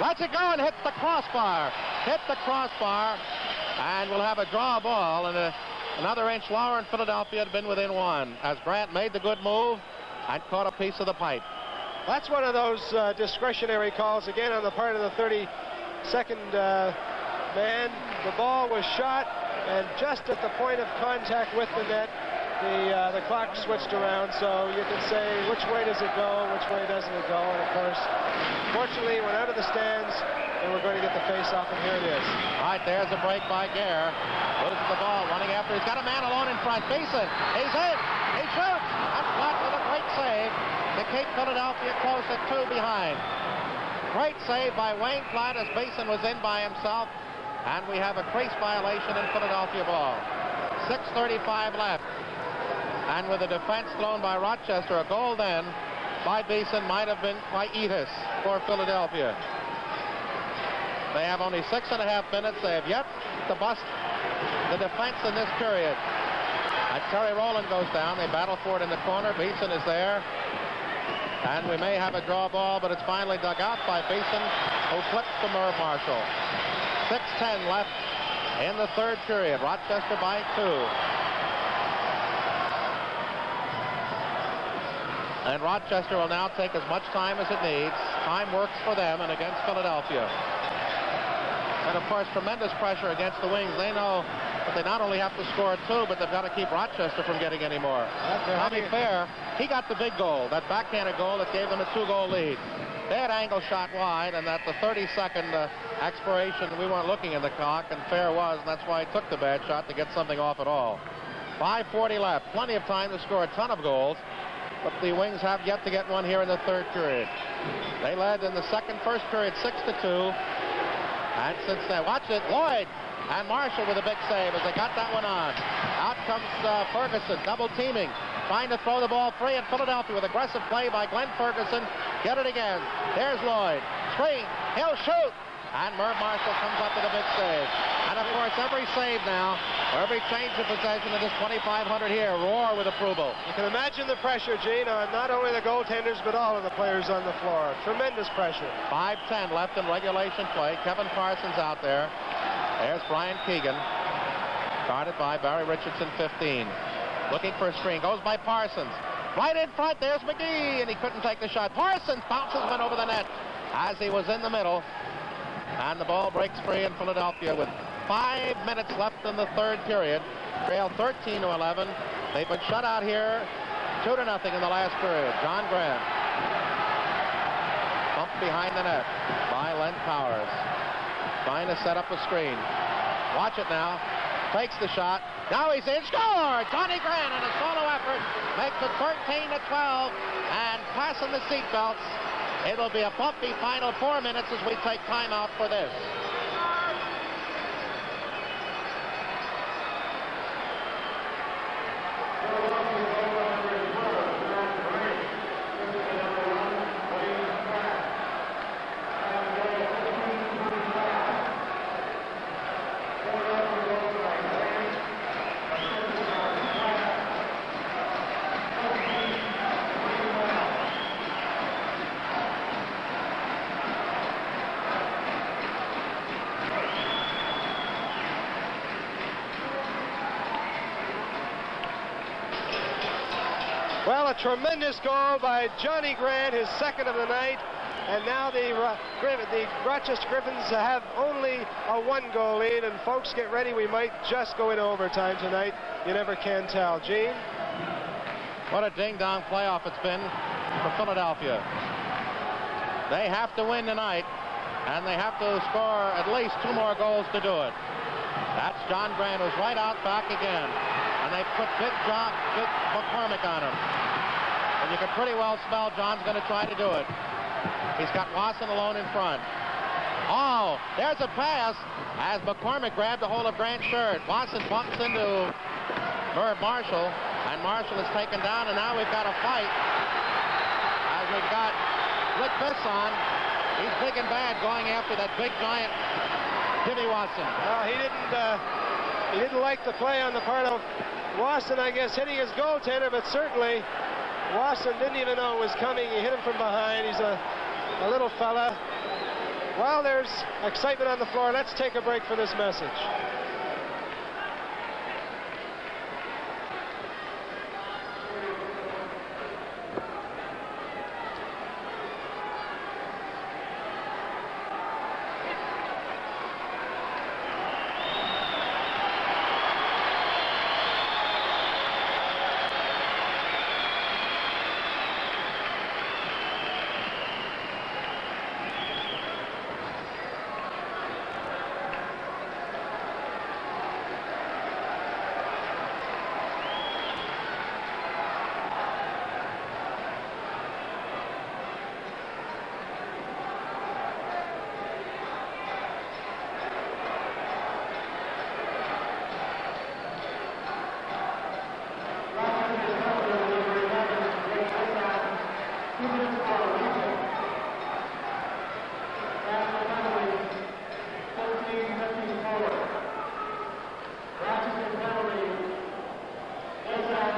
Lets it go and hits the crossbar. Hit the crossbar, and we'll have a draw ball. And another inch lower, and Philadelphia had been within 1 as Grant made the good move and caught a piece of the pipe. That's one of those discretionary calls again on the part of the 32nd man. The ball was shot, and just at the point of contact with the net, the clock switched around, so you can say which way does it go, which way doesn't it go, and of course, fortunately, it went out of the stands, and we're going to get the face-off, and here it is. All right, there's a break by Gare. Loses the ball, running after. He's got a man alone in front. Beeson, he's in. He shoots. That's blocked with a great save to keep Philadelphia close at 2 behind. Great save by Wayne Platt as Beeson was in by himself, and we have a crease violation in Philadelphia ball. 6:35 left. And with a defense thrown by Rochester, a goal then by Beeson might have been quietus for Philadelphia. They have only 6.5 minutes. They have yet to bust the defense in this period. And Terry Rowland goes down. They battle for it in the corner. Beeson is there. And we may have a draw ball, but it's finally dug out by Beeson, who flips to Merv Marshall. 6:10 left in the third period. Rochester by 2. And Rochester will now take as much time as it needs. Time works for them and against Philadelphia. And, of course, tremendous pressure against the Wings. They know that they not only have to score 2, but they've got to keep Rochester from getting any more. Tommy Fair, he got the big goal, that backhanded goal that gave them a 2-goal lead. Bad angle shot wide, and at the 32nd expiration, we weren't looking at the clock, and Fair was, and that's why he took the bad shot to get something off at all. 5:40 left. Plenty of time to score a ton of goals. But the Wings have yet to get one here in the third period. They led in the first period 6-2. And since then, watch it, Lloyd and Marshall with a big save as they got that one on. Out comes Ferguson, double teaming, trying to throw the ball free at Philadelphia with aggressive play by Glenn Ferguson. Get it again. There's Lloyd. Screen. He'll shoot. And Merv Marshall comes up with a big save. And, of course, every save now, or every change of possession of this 2,500 here, roar with approval. You can imagine the pressure, Gene, on not only the goaltenders, but all of the players on the floor. Tremendous pressure. 5:10 left in regulation play. Kevin Parsons out there. There's Brian Keegan. Guarded by Barry Richardson, 15. Looking for a screen. Goes by Parsons. Right in front, there's McGee, and he couldn't take the shot. Parsons bounces one over the net as he was in the middle. And the ball breaks free in Philadelphia with 5 minutes left in the third period. Trail 13-11. They've been shut out here 2-0 in the last period. John Grant. Bumped behind the net by Len Powers. Trying to set up a screen. Watch it now. Takes the shot. Now he's in. Score! Johnny Grant in a solo effort makes it 13-12 and passing the seatbelts. It will be a bumpy final 4 minutes as we take timeout for this. Well, a tremendous goal by Johnny Grant, his second of the night. And now the Rochester Griffins have only a 1-goal lead. And folks, get ready. We might just go into overtime tonight. You never can tell. Gene? What a ding-dong playoff it's been for Philadelphia. They have to win tonight, and they have to score at least 2 more goals to do it. That's John Grant, who's right out back again. And they put big McCormick on him. And you can pretty well smell John's going to try to do it. He's got Wasson alone in front. Oh, there's a pass as McCormick grabbed a hold of Grant's shirt. Wasson bumps into Merv Marshall, and Marshall is taken down, and now we've got a fight. As we've got Rick Bisson. He's big and bad going after that big giant Jimmy Wasson. He didn't like the play on the part of Wasson, I guess, hitting his goaltender, but certainly Wasson didn't even know it was coming. He hit him from behind. He's a little fella. Well, there's excitement on the floor. Let's take a break for this message.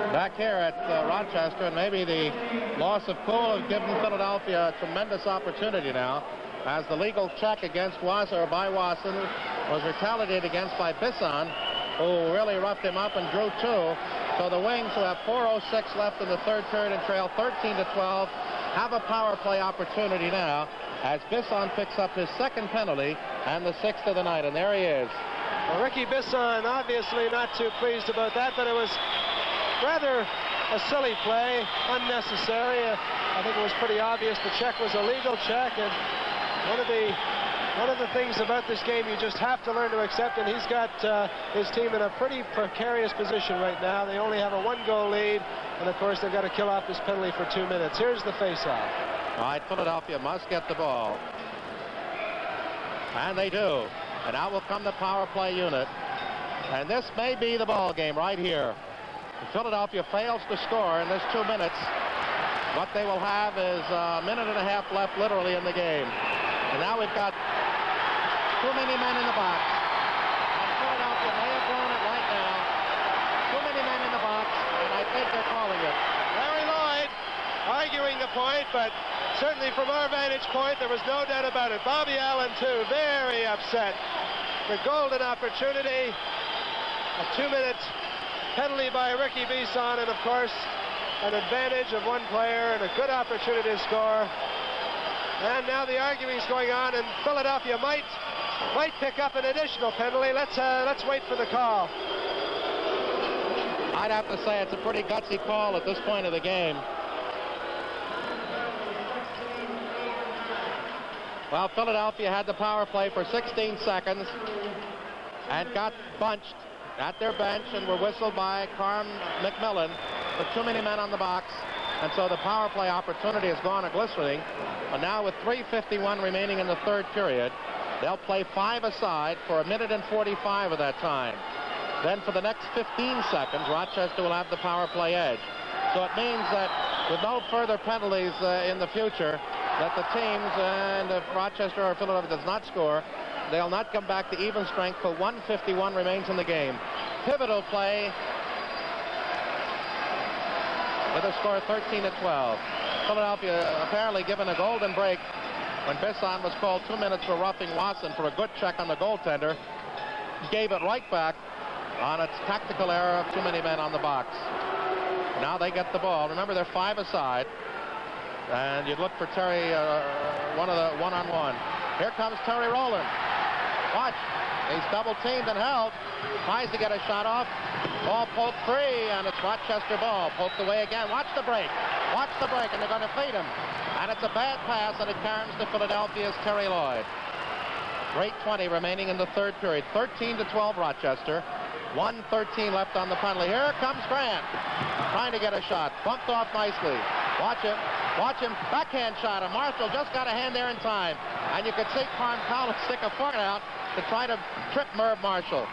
Back here at Rochester, and maybe the loss of Poole has given Philadelphia a tremendous opportunity now, as the legal check against Wasson was retaliated against by Bisson, who really roughed him up and drew 2. So the Wings, who have 4:06 left in the third period and trail 13-12, have a power play opportunity now as Bisson picks up his second penalty and the 6th of the night, and there he is. Well, Ricky Bisson obviously not too pleased about that, but it was rather a silly play, unnecessary. I think it was pretty obvious the check was a legal check, and one of the things about this game you just have to learn to accept, and he's got his team in a pretty precarious position right now. They only have a 1-goal lead, and of course they've got to kill off this penalty for 2 minutes. Here's the face-off. All right, Philadelphia must get the ball. And they do. And out will come the power play unit. And this may be the ball game right here. If Philadelphia fails to score in this 2 minutes, what they will have is a minute and a half left literally in the game. And now we've got too many men in the box. And Philadelphia may have blown it right now. Too many men in the box, and I think they're calling it. Larry Lloyd arguing the point, but certainly from our vantage point, there was no doubt about it. Bobby Allen, too, very upset. The golden opportunity, a 2-minute penalty by Ricky Bisson, and of course, an advantage of one player and a good opportunity to score. And now the arguing's going on, and Philadelphia might pick up an additional penalty. Let's wait for the call. I'd have to say it's a pretty gutsy call at this point of the game. Well, Philadelphia had the power play for 16 seconds and got bunched at their bench and were whistled by Carm McMillan with too many men on the box. And so the power play opportunity has gone a glistening. But now with 3:51 remaining in the third period, they'll play 5 aside for 1 minute and 45 of that time. Then for the next 15 seconds, Rochester will have the power play edge. So it means that with no further penalties in the future, that the teams, and if Rochester or Philadelphia does not score, they'll not come back to even strength till 1:51 remains in the game. Pivotal play with a score of 13-12. Philadelphia apparently given a golden break when Bisson was called 2 minutes for roughing Watson for a good check on the goaltender. Gave it right back on its tactical error of too many men on the box. Now they get the ball. Remember, they're 5 aside. And you'd look for Terry, one of the one-on-one. Here comes Terry Rowland. Watch. He's double-teamed and held. Tries to get a shot off. Ball poked free, and it's Rochester ball. Poked away again. Watch the break. Watch the break, and they're going to feed him. And it's a bad pass, and it turns to Philadelphia's Terry Lloyd. 3:20 remaining in the third period. 13-12 Rochester. 1:13 left on the penalty. Here comes Grant. Trying to get a shot. Bumped off nicely. Watch him. Watch him. Backhand shot. And Marshall just got a hand there in time. And you could see Carm Collins stick a foot out to try to trip Merv Marshall.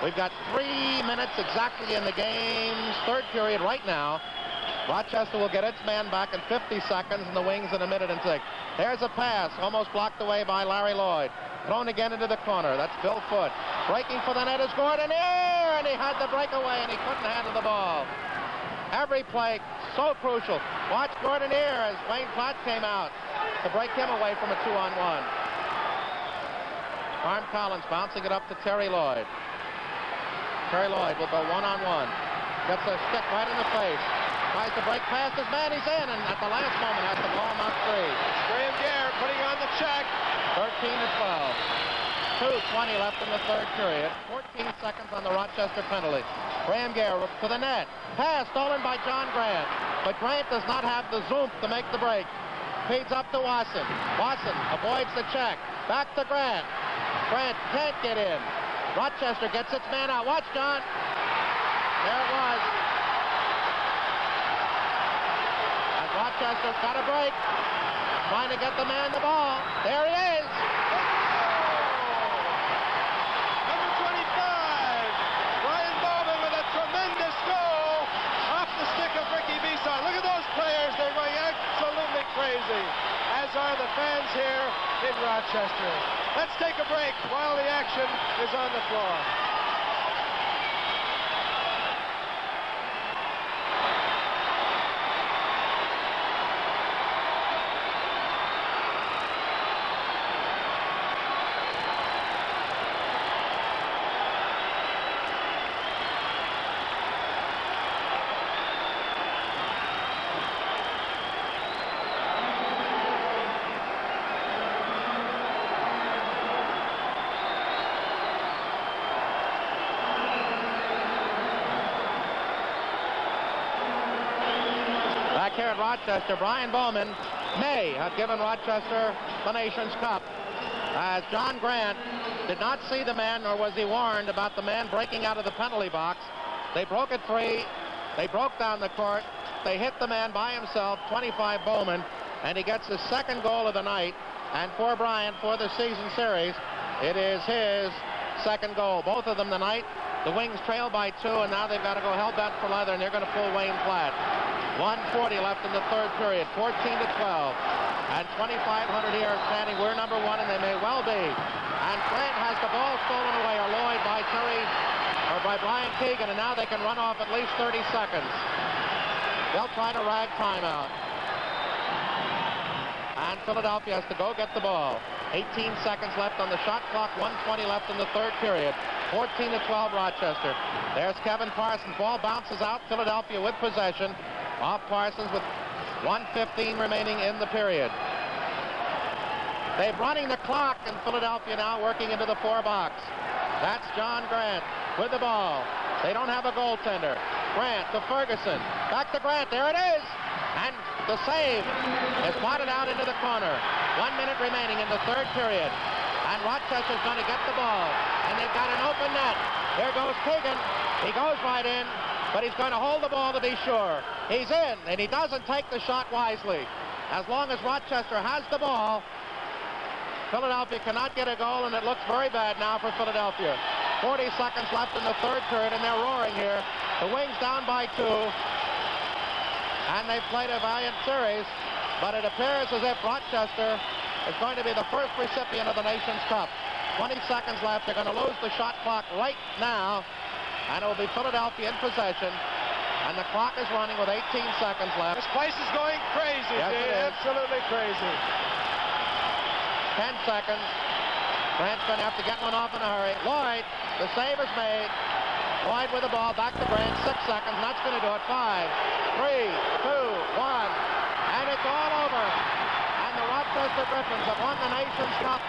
We've got 3 minutes exactly in the game's third period right now. Rochester will get its man back in 50 seconds, and the Wings in 1 minute and 6. There's a pass, almost blocked away by Larry Lloyd. Thrown again into the corner. That's Bill Foote. Breaking for the net is Gordon here, and he had the breakaway, and he couldn't handle the ball. Every play so crucial. Watch Gordon here as Wayne Platt came out to break him away from a 2-on-1. Carm Collins bouncing it up to Terry Lloyd. Terry Lloyd will go one-on-one. Gets a stick right in the face. Tries to break past his man. He's in, and at the last moment has to blow him out free. Graham Gare putting on the check. 13-12. 2:20 left in the third period. 14 seconds on the Rochester penalty. Graham Gare to the net. Pass stolen by John Grant. But Grant does not have the zoom to make the break. Feeds up to Watson. Watson avoids the check. Back to Grant. Grant can't get in. Rochester gets its man out. Watch, John. There it was. And Rochester's got a break. Trying to get the man the ball. There he is. Number 25. Brian Bowman with a tremendous goal off the stick of Ricky Bisson. Look at those players. They're going absolutely crazy, as are the fans here in Rochester. Let's take a break while the action is on the floor. Here at Rochester, Brian Bowman may have given Rochester the Nation's Cup, as John Grant did not see the man, nor was he warned about the man breaking out of the penalty box. They broke it free. They broke down the court. They hit the man by himself, 25 Bowman, and he gets his second goal of the night. And for Brian, for the season series, it is his second goal. Both of them tonight. The Wings trail by 2, and now they've got to go hell-bent for leather, and they're going to pull Wayne Platt. 1:40 left in the third period, 14-12. And 2,500 here standing. We're number 1, and they may well be. And Grant has the ball stolen away, or Lloyd by Brian Keegan, and now they can run off at least 30 seconds. They'll try to rag timeout. And Philadelphia has to go get the ball. 18 seconds left on the shot clock, 1:20 left in the third period. 14-12 Rochester. There's Kevin Parsons. Ball bounces out. Philadelphia with possession. Off Parsons with 1:15 remaining in the period. They're running the clock, and Philadelphia now working into the 4 box. That's John Grant with the ball. They don't have a goaltender. Grant to Ferguson. Back to Grant. There it is. And the save is potted out into the corner. 1 minute remaining in the third period. And Rochester's going to get the ball. And they've got an open net. Here goes Keegan. He goes right in, but he's going to hold the ball to be sure. He's in, and he doesn't take the shot wisely. As long as Rochester has the ball, Philadelphia cannot get a goal, and it looks very bad now for Philadelphia. 40 seconds left in the third period, and they're roaring here. The Wings down by 2, and they've played a valiant series, but it appears as if Rochester is going to be the first recipient of the Nations Cup. 20 seconds left. They're going to lose the shot clock right now, and it will be Philadelphia in possession, and the clock is running with 18 seconds left. This place is going crazy, yes, Dave. Absolutely crazy. 10 seconds. Grant's going to have to get one off in a hurry. Lloyd, the save is made. Lloyd with the ball, back to Grant, 6 seconds, and that's going to do it. 5, 3, 2, 1, and it's all over. And the Rochester Griffins have won the Nations Cup.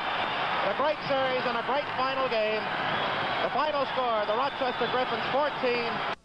A great series and a great final game. The final score, the Rochester Griffins 14.